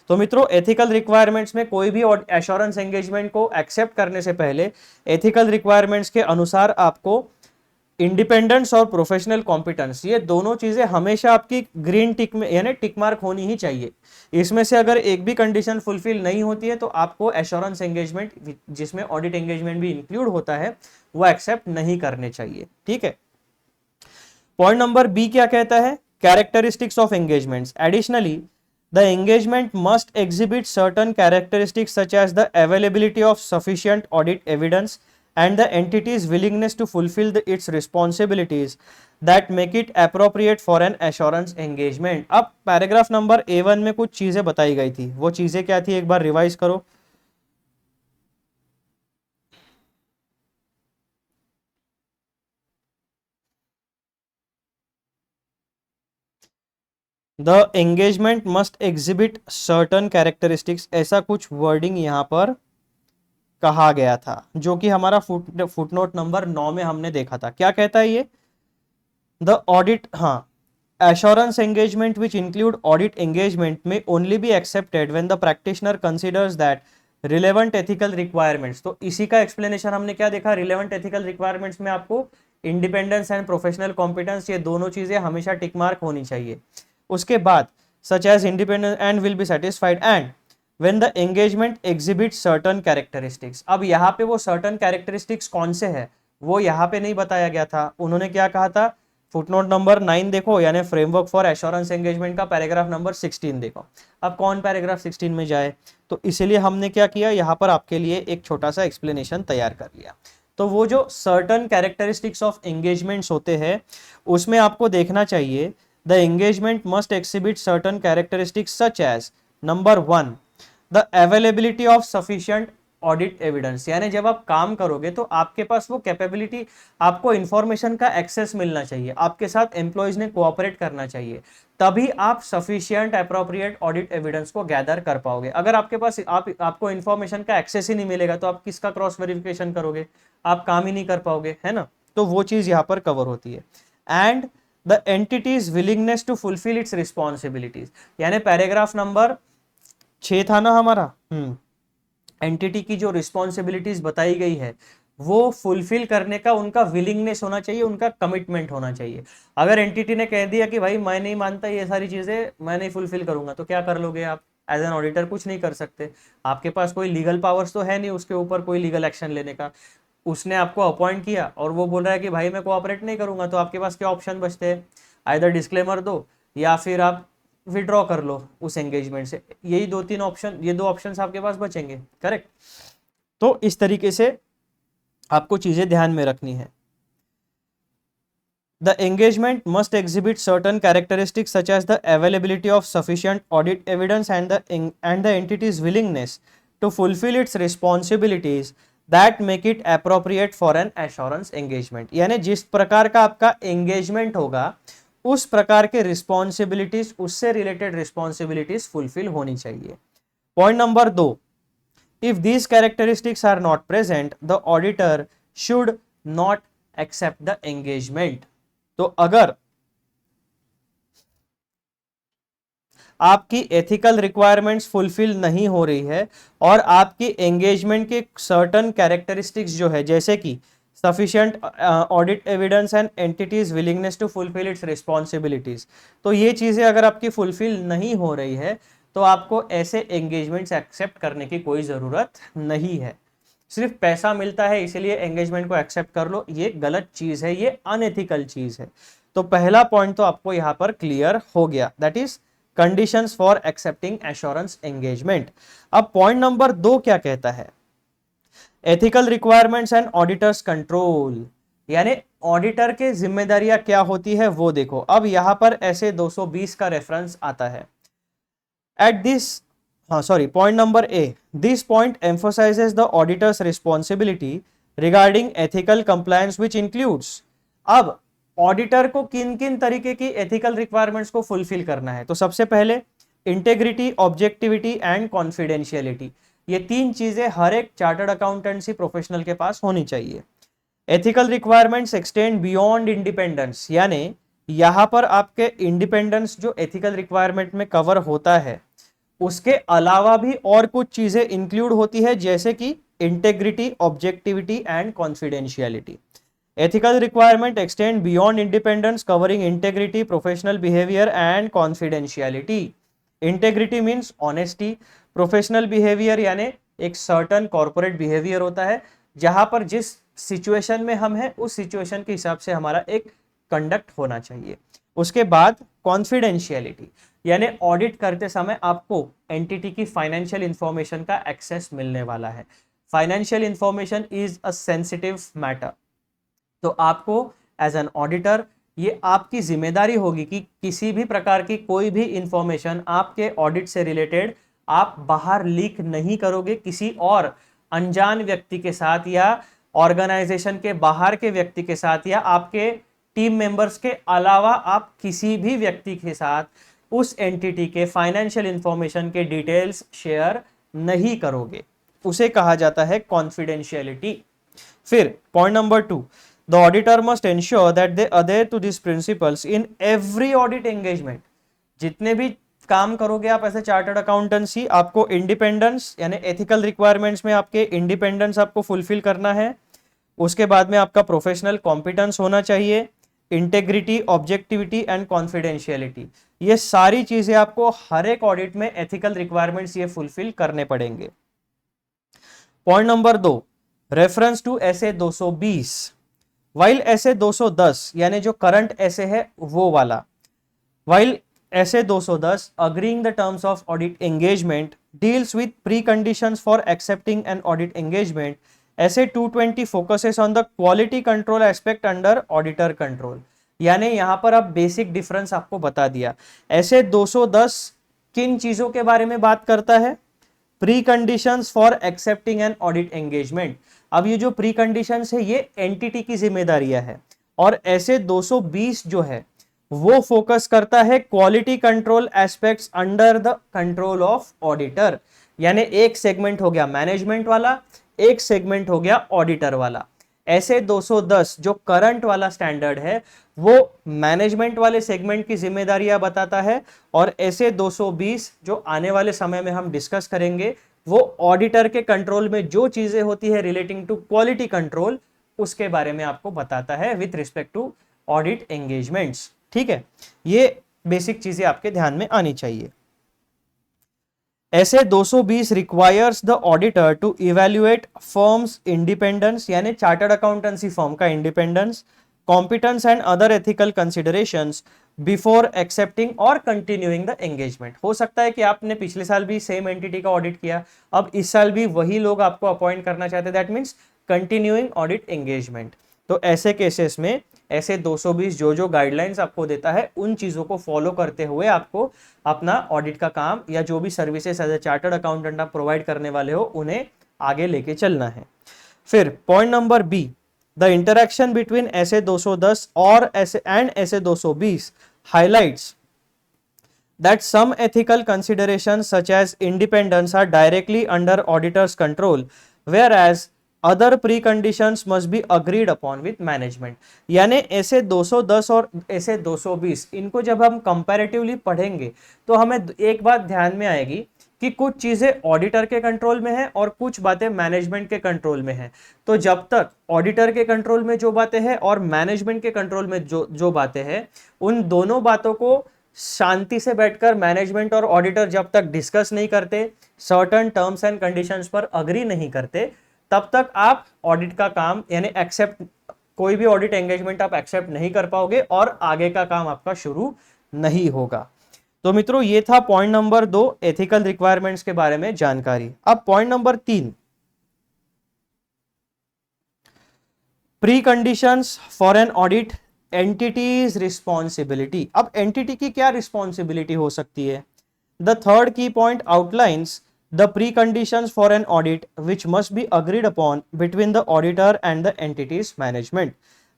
Speaker 1: तो मित्रों, एथिकल रिक्वायरमेंट्स में कोई भी एश्योरेंस एंगेजमेंट को एक्सेप्ट करने से पहले एथिकल रिक्वायरमेंट्स के अनुसार आपको इंडिपेंडेंस और प्रोफेशनल कॉम्पिटेंस, ये दोनों चीजें हमेशा आपकी ग्रीन टिक में यानी टिक मार्क होनी ही चाहिए। इसमें से अगर एक भी कंडीशन फुलफिल नहीं होती है तो आपको एश्योरेंस एंगेजमेंट, जिसमें ऑडिट एंगेजमेंट भी इंक्लूड होता है, वो एक्सेप्ट नहीं करने चाहिए। ठीक है। पॉइंट नंबर बी क्या कहता है, characteristics of engagements. Additionally the engagement must exhibit certain characteristics such as the availability of sufficient audit evidence and the entity's willingness to fulfill its responsibilities that make it appropriate for an assurance engagement। अब paragraph number A1 में कुछ चीजें बताई गई थी, वो चीजें क्या थी एक बार रिवाइज करो। The engagement must exhibit certain characteristics, ऐसा कुछ वर्डिंग यहां पर कहा गया था, जो कि हमारा फुटनोट नंबर 9 में हमने देखा था। क्या कहता है ये, द ऑडिट, हाँ, assurance engagement which include audit engagement में only be accepted when the practitioner considers that relevant ethical requirements. तो इसी का एक्सप्लेनेशन हमने क्या देखा, रिलेवेंट एथिकल रिक्वायरमेंट्स में आपको इंडिपेंडेंस एंड प्रोफेशनल कॉम्पिटेंस, ये दोनों चीजें हमेशा टिक मार्क होनी चाहिए। उसके बाद such as independence and will be satisfied and when the engagement exhibits certain characteristics। अब यहाँ पे वो certain characteristics कौन से है वो यहाँ पे नहीं बताया गया था। उन्होंने क्या कहा था, फुटनोट नंबर 9 देखो, यानी फ्रेमवर्क फॉर एश्योरेंस एंगेजमेंट का पैराग्राफ नंबर 16 देखो। अब कौन पैराग्राफ 16 में जाए, तो इसीलिए हमने क्या किया, यहाँ पर आपके लिए एक छोटा सा एक्सप्लेनेशन तैयार कर लिया। तो वो जो सर्टन कैरेक्टरिस्टिक्स ऑफ एंगेजमेंट्स होते हैं उसमें आपको देखना चाहिए the engagement must exhibit certain characteristics such as number 1 the availability of sufficient audit evidence, यानी जब आप काम करोगे तो आपके पास वो कैपेबिलिटी, आपको इंफॉर्मेशन का एक्सेस मिलना चाहिए, आपके साथ एम्प्लॉयज ने कोऑपरेट करना चाहिए, तभी आप सफिशिएंट अप्रोप्रिएट ऑडिट एविडेंस को गैदर कर पाओगे। अगर आपके पास आपको इंफॉर्मेशन का एक्सेस ही नहीं मिलेगा तो आप किसका क्रॉस वेरिफिकेशन करोगे, आप काम ही नहीं कर पाओगे, है ना। तो वो चीज यहां पर कवर होती है। And the entity's willingness to fulfil its responsibilities, यानी पैराग्राफ नंबर 6 था ना हमारा, एंटिटी की जो रिस्पॉन्सिबिलिटीज बताई गई है वो फुलफिल करने का उनका विलिंगनेस होना चाहिए, उनका कमिटमेंट होना चाहिए। अगर एंटिटी ने कह दिया कि भाई मैं नहीं मानता ये सारी चीजें, मैं नहीं फुलफिल करूंगा, तो क्या कर लोगे आप? एज एन ऑडिटर कुछ नहीं कर सकते, आपके पास कोई लीगल पावर्स तो है नहीं उसके ऊपर कोई लीगल एक्शन लेने का। उसने आपको अपॉइंट किया और वो बोल रहा है कि भाई मैं कोऑपरेट नहीं करूंगा, तो आपके पास क्या ऑप्शन बचते हैं? आइदर डिस्क्लेमर दो या फिर आप विड्रॉ कर लो उस एंगेजमेंट से। यही 2-3 ऑप्शन, ये 2 ऑप्शंस आपके पास बचेंगे, करेक्ट। तो इस तरीके से आपको चीजें ध्यान में रखनी है। The engagement must exhibit certain characteristics such as the availability of sufficient audit evidence and the entity's willingness to fulfil its responsibilities that make it appropriate for an assurance engagement, यानी जिस प्रकार का आपका एंगेजमेंट होगा उस प्रकार के responsibilities, उससे रिलेटेड रिस्पॉन्सिबिलिटीज फुलफिल होनी चाहिए। Point number 2, if these characteristics are not present the auditor should not accept the engagement. तो अगर आपकी एथिकल रिक्वायरमेंट्स फुलफिल नहीं हो रही है और आपकी एंगेजमेंट के सर्टन कैरेक्टरिस्टिक्स जो है, जैसे कि sufficient audit evidence and entity's willingness to fulfil its responsibilities, तो ये चीजें अगर आपकी फुलफिल नहीं हो रही है तो आपको ऐसे एंगेजमेंट्स एक्सेप्ट करने की कोई जरूरत नहीं है। सिर्फ पैसा मिलता है इसीलिए एंगेजमेंट को एक्सेप्ट कर लो, ये गलत चीज है, ये अनएथिकल चीज है। तो पहला पॉइंट तो आपको यहां पर क्लियर हो गया, that is conditions for accepting assurance engagement. अब पॉइंट नंबर 2 क्या कहता है? Ethical requirements and auditors control, यानी ऑडिटर के जिम्मेदारियां क्या होती है वो देखो। अब यहां पर ऐसे 220 का रेफरेंस आता है at this, point number A, this point emphasises the auditors responsibility regarding ethical compliance which includes. अब ऑडिटर को किन किन तरीके की एथिकल रिक्वायरमेंट्स को फुलफिल करना है? तो सबसे पहले इंटेग्रिटी, ऑब्जेक्टिविटी एंड कॉन्फिडेंशियलिटी, ये 3 चीजें हर एक चार्टर्ड अकाउंटेंसी प्रोफेशनल के पास होनी चाहिए। Ethical requirements extend beyond independence, यानी यहां पर आपके इंडिपेंडेंस जो एथिकल रिक्वायरमेंट में कवर होता है उसके अलावा भी और कुछ चीजें इंक्लूड होती है, जैसे कि integrity, objectivity and confidentiality. Ethical requirement extend beyond independence, covering integrity, professional behavior and confidentiality. Integrity means honesty, professional behavior यानी एक certain corporate behavior होता है जहां पर जिस सिचुएशन में हम हैं उस सिचुएशन के हिसाब से हमारा एक कंडक्ट होना चाहिए। उसके बाद कॉन्फिडेंशियलिटी, यानी ऑडिट करते समय आपको एंटिटी की फाइनेंशियल इंफॉर्मेशन का एक्सेस मिलने वाला है। Financial information is a sensitive matter, तो आपको एज एन ऑडिटर ये आपकी जिम्मेदारी होगी कि किसी भी प्रकार की कोई भी इंफॉर्मेशन आपके ऑडिट से रिलेटेड आप बाहर लीक नहीं करोगे किसी और अनजान व्यक्ति के साथ या ऑर्गेनाइजेशन के बाहर के व्यक्ति के साथ या आपके टीम मेंबर्स के अलावा आप किसी भी व्यक्ति के साथ उस एंटिटी के फाइनेंशियल इंफॉर्मेशन के डिटेल्स शेयर नहीं करोगे, उसे कहा जाता है कॉन्फिडेंशियलिटी। फिर point number 2, the auditor must ensure that they adhere to these principles in every audit engagement। जितने भी काम करोगे आप ऐसे चार्टर्ड अकाउंटेंसी, आपको इंडिपेंडेंस यानी एथिकल रिक्वायरमेंट्स में आपके इंडिपेंडेंस आपको फुलफिल करना है। उसके बाद में आपका प्रोफेशनल कॉम्पिटेंस होना चाहिए, इंटेग्रिटी, ऑब्जेक्टिविटी एंड कॉन्फिडेंशियलिटी, ये सारी चीजें आपको हर एक ऑडिट में एथिकल रिक्वायरमेंट्स ये फुलफिल करने पड़ेंगे। Point number 2, reference to SA 220, while SA 210 यानी जो करंट ऐसे है वो वाला, while SA 210 agreeing the terms of audit engagement deals with pre conditions for accepting an audit engagement, ऐसे 220 focuses on the quality control aspect under auditor control, यानी यहां पर अब बेसिक डिफरेंस आपको बता दिया। ऐसे 210 किन चीजों के बारे में बात करता है? Pre conditions for accepting an audit engagement. अब ये जो प्री कंडीशंस है ये एंटिटी की जिम्मेदारियां है, और ऐसे 220 जो है वो फोकस करता है quality control aspects under the control of auditor. यानी एक सेगमेंट हो गया मैनेजमेंट वाला, एक सेगमेंट हो गया ऑडिटर वाला। ऐसे 210 जो करंट वाला स्टैंडर्ड है वो मैनेजमेंट वाले सेगमेंट की जिम्मेदारियां बताता है, और ऐसे 220 जो आने वाले समय में हम डिस्कस करेंगे वो ऑडिटर के कंट्रोल में जो चीजें होती है रिलेटिंग टू क्वालिटी कंट्रोल उसके बारे में आपको बताता है with respect to audit engagements. ठीक है, ये बेसिक चीजें आपके ध्यान में आनी चाहिए। SA 220 requires the auditor to evaluate firm's independence, यानी चार्टर्ड अकाउंटेंसी फर्म का independence, competence and other ethical considerations before accepting और कंटिन्यूइंग द एंगेजमेंट। हो सकता है कि आपने पिछले साल भी सेम एंटिटी का ऑडिट किया, अब इस साल भी वही लोग आपको अपॉइंट करना चाहते हैं, that means continuing audit engagement. तो ऐसे केसेस में ऐसे 220 जो गाइडलाइंस आपको देता है उन चीजों को फॉलो करते हुए आपको अपना ऑडिट का काम या जो भी services as a chartered accountant आप प्रोवाइड करने वाले हो उन्हें आगे लेके चलना है। फिर point number B, the interaction between SA 210 और SA and SA 220 highlights that some ethical considerations such as independence are directly under auditor's control, whereas other preconditions must be agreed upon with management। यानी ऐसे 210 और ऐसे 220 इनको जब हम comparatively पढ़ेंगे तो हमें एक बात ध्यान में आएगी कि कुछ चीजें ऑडिटर के कंट्रोल में है और कुछ बातें मैनेजमेंट के कंट्रोल में है। तो जब तक ऑडिटर के कंट्रोल में जो बातें हैं और मैनेजमेंट के कंट्रोल में जो बातें हैं, उन दोनों बातों को शांति से बैठकर मैनेजमेंट और ऑडिटर जब तक डिस्कस नहीं करते, सर्टेन टर्म्स एंड कंडीशंस पर अग्री नहीं करते, तब तक आप ऑडिट का काम यानी एक्सेप्ट कोई भी ऑडिट एंगेजमेंट आप एक्सेप्ट नहीं कर पाओगे और आगे का काम आपका शुरू नहीं होगा। तो मित्रों ये था पॉइंट नंबर 2 एथिकल रिक्वायरमेंट्स के बारे में जानकारी। अब point number 3 pre conditions for an audit entities responsibility. अब एंटिटी की क्या रिस्पॉन्सिबिलिटी हो सकती है? द थर्ड की point outlines the pre conditions for an audit which must be agreed upon between the auditor and the entities management.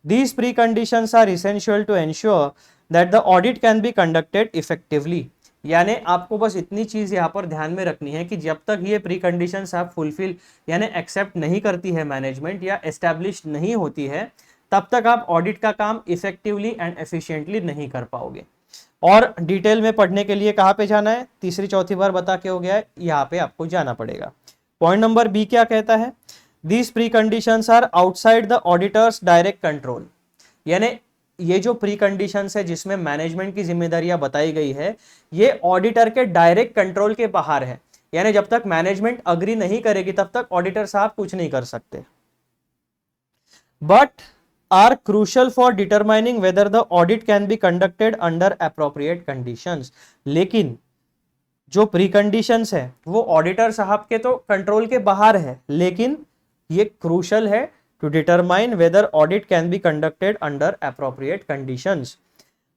Speaker 1: These preconditions are essential to ensure that the audit can be conducted effectively। यानी आपको बस इतनी चीज यहाँ पर ध्यान में रखनी है कि जब तक ये प्री कंडीशंस आप फुलफिल यानी एक्सेप्ट नहीं करती है मैनेजमेंट या एस्टैब्लिश नहीं होती है, तब तक आप ऑडिट का काम इफेक्टिवली एंड एफिशिएंटली नहीं कर पाओगे। और डिटेल में पढ़ने के लिए कहाँ पे जाना है? तीसरी चौथी बार बता के हो गया है, यहाँ पे आपको जाना पड़ेगा। पॉइंट नंबर बी क्या कहता है? These preconditions are outside the auditor's direct control। यानी ये जो प्री कंडीशंस है जिसमें मैनेजमेंट की जिम्मेदारियां बताई गई है, ये ऑडिटर के डायरेक्ट कंट्रोल के बाहर है। यानी जब तक मैनेजमेंट अग्री नहीं करेगी तब तक ऑडिटर साहब कुछ नहीं कर सकते। But are crucial for determining whether the audit can be conducted under appropriate conditions. लेकिन जो प्री कंडीशंस है वो ऑडिटर साहब के तो कंट्रोल के बाहर है, लेकिन ये क्रूशल है to determine whether audit can be conducted under appropriate conditions.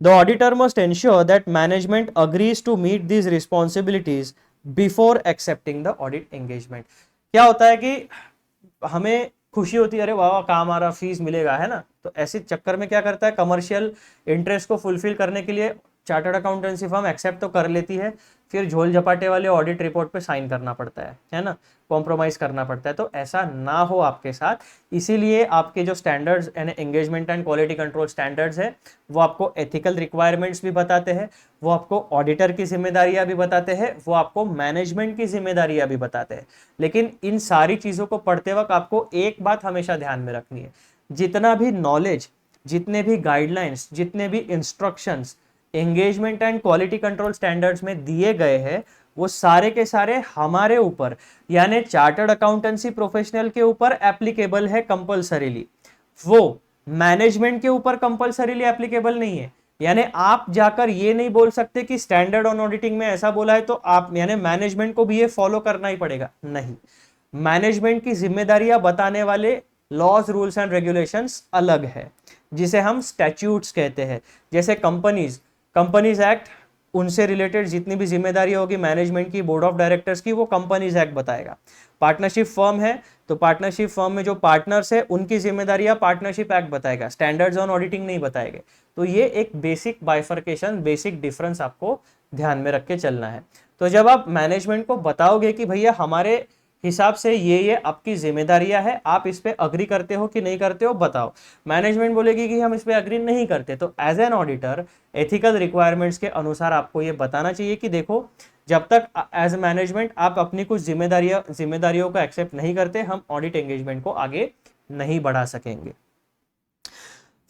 Speaker 1: The auditor must ensure that management agrees to meet these responsibilities before accepting the audit engagement. क्या होता है कि हमें खुशी होती है, अरे वाह काम आ रहा, फीस मिलेगा, है ना, तो ऐसे चक्कर में क्या करता है, कमर्शियल इंटरेस्ट को फुलफिल करने के लिए चार्टर्ड अकाउंटेंसी फर्म एक्सेप्ट तो कर लेती है, फिर झोल झपाटे वाले ऑडिट रिपोर्ट पे साइन करना पड़ता है ना, कॉम्प्रोमाइज करना पड़ता है। तो ऐसा ना हो आपके साथ, इसीलिए आपके जो स्टैंडर्ड्स यानी engagement and quality control standards है वो आपको एथिकल रिक्वायरमेंट्स भी बताते हैं, वो आपको ऑडिटर की जिम्मेदारियां भी बताते हैं, वो आपको मैनेजमेंट की जिम्मेदारियां भी बताते हैं। लेकिन इन सारी चीज़ों को पढ़ते वक्त आपको एक बात हमेशा ध्यान में रखनी है, जितना भी नॉलेज, जितने भी गाइडलाइंस, जितने भी instructions engagement and quality control standards में दिए गए हैं वो सारे के सारे हमारे ऊपर यानी चार्टर्ड अकाउंटेंसी प्रोफेशनल के ऊपर एप्लीकेबल है कंपलसरीली, वो मैनेजमेंट के ऊपर कंपलसरीली एप्लीकेबल नहीं है। यानी आप जाकर ये नहीं बोल सकते कि स्टैंडर्ड ऑन ऑडिटिंग में ऐसा बोला है तो आप यानी मैनेजमेंट को भी ये फॉलो करना ही पड़ेगा, नहीं। मैनेजमेंट की जिम्मेदारियां बताने वाले लॉज, रूल्स एंड रेगुलेशंस अलग है, जिसे हम स्टैट्यूट्स कहते हैं। जैसे कंपनीज एक्ट, उनसे रिलेटेड जितनी भी जिम्मेदारी होगी मैनेजमेंट की, बोर्ड ऑफ डायरेक्टर्स की, वो कंपनीज एक्ट बताएगा। पार्टनरशिप फर्म है तो पार्टनरशिप फर्म में जो पार्टनर्स है उनकी जिम्मेदारियां पार्टनरशिप एक्ट बताएगा, स्टैंडर्ड्स ऑन ऑडिटिंग नहीं बताएंगे। तो ये एक बेसिक बाइफर्केशन, बेसिक डिफरेंस आपको ध्यान में रख के चलना है। तो जब आप मैनेजमेंट को बताओगे कि भैया हमारे हिसाब से ये आपकी जिम्मेदारियां है, आप इस पे अग्री करते हो कि नहीं करते हो बताओ। मैनेजमेंट बोलेगी कि हम इस पे अग्री नहीं करते, तो as an auditor ethical requirements के अनुसार आपको ये बताना चाहिए कि देखो जब तक एज ए मैनेजमेंट आप अपनी कुछ जिम्मेदारियों को एक्सेप्ट नहीं करते, हम ऑडिट एंगेजमेंट को आगे नहीं बढ़ा सकेंगे।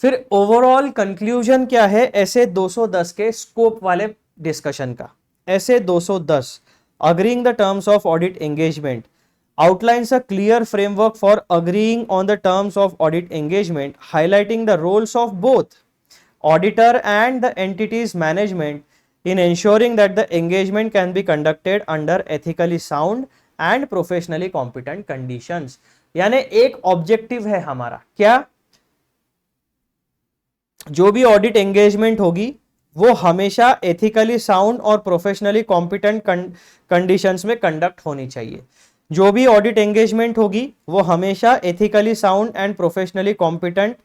Speaker 1: फिर ओवरऑल कंक्लूजन क्या है ऐसे 210 के स्कोप वाले डिस्कशन का। ऐसे 210 agreeing the terms of audit engagement outlines a clear framework for agreeing on the terms of audit engagement, highlighting the roles of both auditor and the entity's management in ensuring that the engagement can be conducted under ethically sound and professionally competent conditions। यानी एक objective है हमारा क्या, जो भी audit engagement होगी वो हमेशा एथिकली साउंड और प्रोफेशनली कॉम्पिटेंट कंडीशंस में कंडक्ट होनी चाहिए। जो भी ऑडिट एंगेजमेंट होगी वो हमेशा ethically sound and professionally competent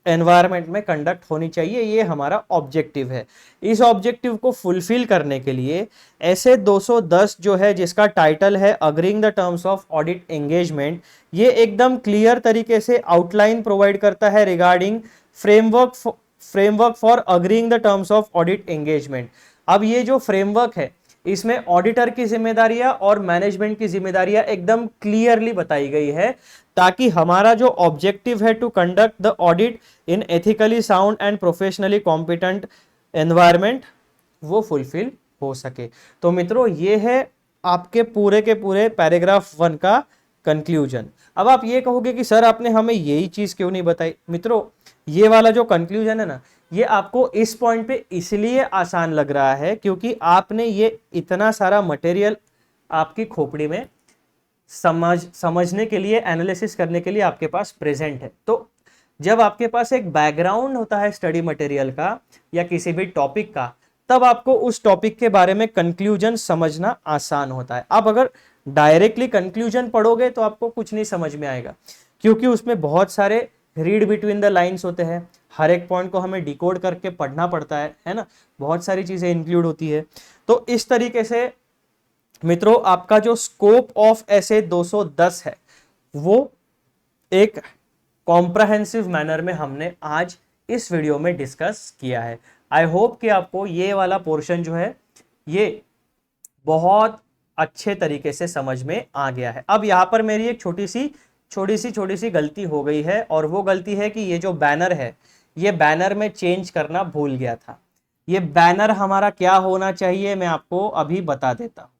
Speaker 1: environment में कंडक्ट होनी चाहिए, ये हमारा ऑब्जेक्टिव है। इस ऑब्जेक्टिव को फुलफिल करने के लिए ऐसे 210 जो है, जिसका टाइटल है agreeing the terms of audit engagement, ये एकदम क्लियर तरीके से आउटलाइन प्रोवाइड करता है regarding framework for agreeing the terms of audit engagement. अब ये जो फ्रेमवर्क है इसमें ऑडिटर की जिम्मेदारियां और मैनेजमेंट की जिम्मेदारियां एकदम क्लियरली बताई गई है, ताकि हमारा जो ऑब्जेक्टिव है to conduct the audit in ethically sound and professionally competent environment वो फुलफिल हो सके। तो मित्रों ये है आपके पूरे के पूरे पैराग्राफ 1 का कंक्लूजन। अब आप ये कहोगे कि सर आपने हमें यही चीज क्यों नहीं बताई। मित्रों ये वाला जो कंक्लूजन है ना, ये आपको इस पॉइंट पे इसलिए आसान लग रहा है क्योंकि आपने ये इतना सारा मटेरियल आपकी खोपड़ी में समझने के लिए, एनालिसिस करने के लिए आपके पास प्रेजेंट है। तो जब आपके पास एक बैकग्राउंड होता है स्टडी मटेरियल का या किसी भी टॉपिक का, तब आपको उस टॉपिक के बारे में कंक्लूजन समझना आसान होता है। आप अगर डायरेक्टली कंक्लूजन पढ़ोगे तो आपको कुछ नहीं समझ में आएगा, क्योंकि उसमें बहुत सारे रीड बिटवीन द लाइंस होते हैं, हर एक पॉइंट को हमें डिकोड करके पढ़ना पड़ता है ना, बहुत सारी चीजें इंक्लूड होती है। तो इस तरीके से मित्रों आपका जो स्कोप ऑफ ऐसे 210 है वो एक कॉम्प्रहेंसिव मैनर में हमने आज इस वीडियो में डिस्कस किया है। आई होप कि आपको ये वाला पोर्शन जो है ये बहुत अच्छे तरीके से समझ में आ गया है। अब यहाँ पर मेरी एक छोटी सी गलती हो गई है, और वो गलती है कि ये जो बैनर है ये बैनर में चेंज करना भूल गया था। ये बैनर हमारा क्या होना चाहिए मैं आपको अभी बता देता हूँ।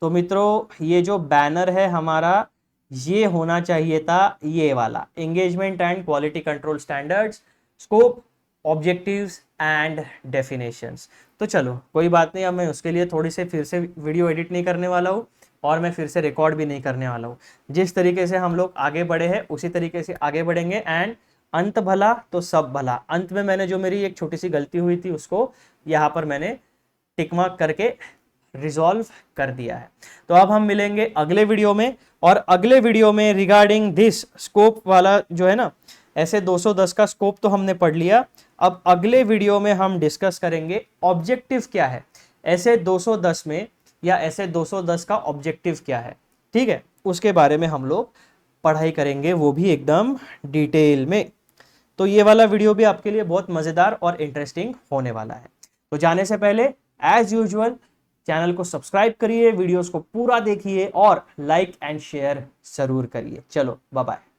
Speaker 1: तो मित्रों ये जो बैनर है हमारा ये होना चाहिए था ये वाला, engagement and quality control standards, scope, objectives and definitions. तो चलो कोई बात नहीं, अब मैं उसके लिए थोड़ी से फिर से वीडियो एडिट नहीं करने वाला हूँ और मैं फिर से रिकॉर्ड भी नहीं करने वाला हूँ। जिस तरीके से हम लोग आगे बढ़े हैं उसी तरीके से आगे बढ़ेंगे। एंड अंत भला तो सब भला, अंत में मैंने जो मेरी एक छोटी सी गलती हुई थी उसको यहाँ पर मैंने टिक मार्क करके रिजॉल्व कर दिया है। तो अब हम मिलेंगे अगले वीडियो में, और अगले वीडियो में रिगार्डिंग दिस स्कोप वाला जो है ना, ऐसे 210 का स्कोप तो हमने पढ़ लिया। अब अगले वीडियो में हम डिस्कस करेंगे ऑब्जेक्टिव क्या है ऐसे 210 में, या ऐसे 210 का ऑब्जेक्टिव क्या है। ठीक है, उसके बारे में हम लोग पढ़ाई करेंगे, वो भी एकदम डिटेल में। तो ये वाला वीडियो भी आपके लिए बहुत मज़ेदार और इंटरेस्टिंग होने वाला है। तो जाने से पहले एज यूजुअल चैनल को सब्सक्राइब करिए, वीडियोस को पूरा देखिए और लाइक एंड शेयर जरूर करिए। चलो बाय बाय।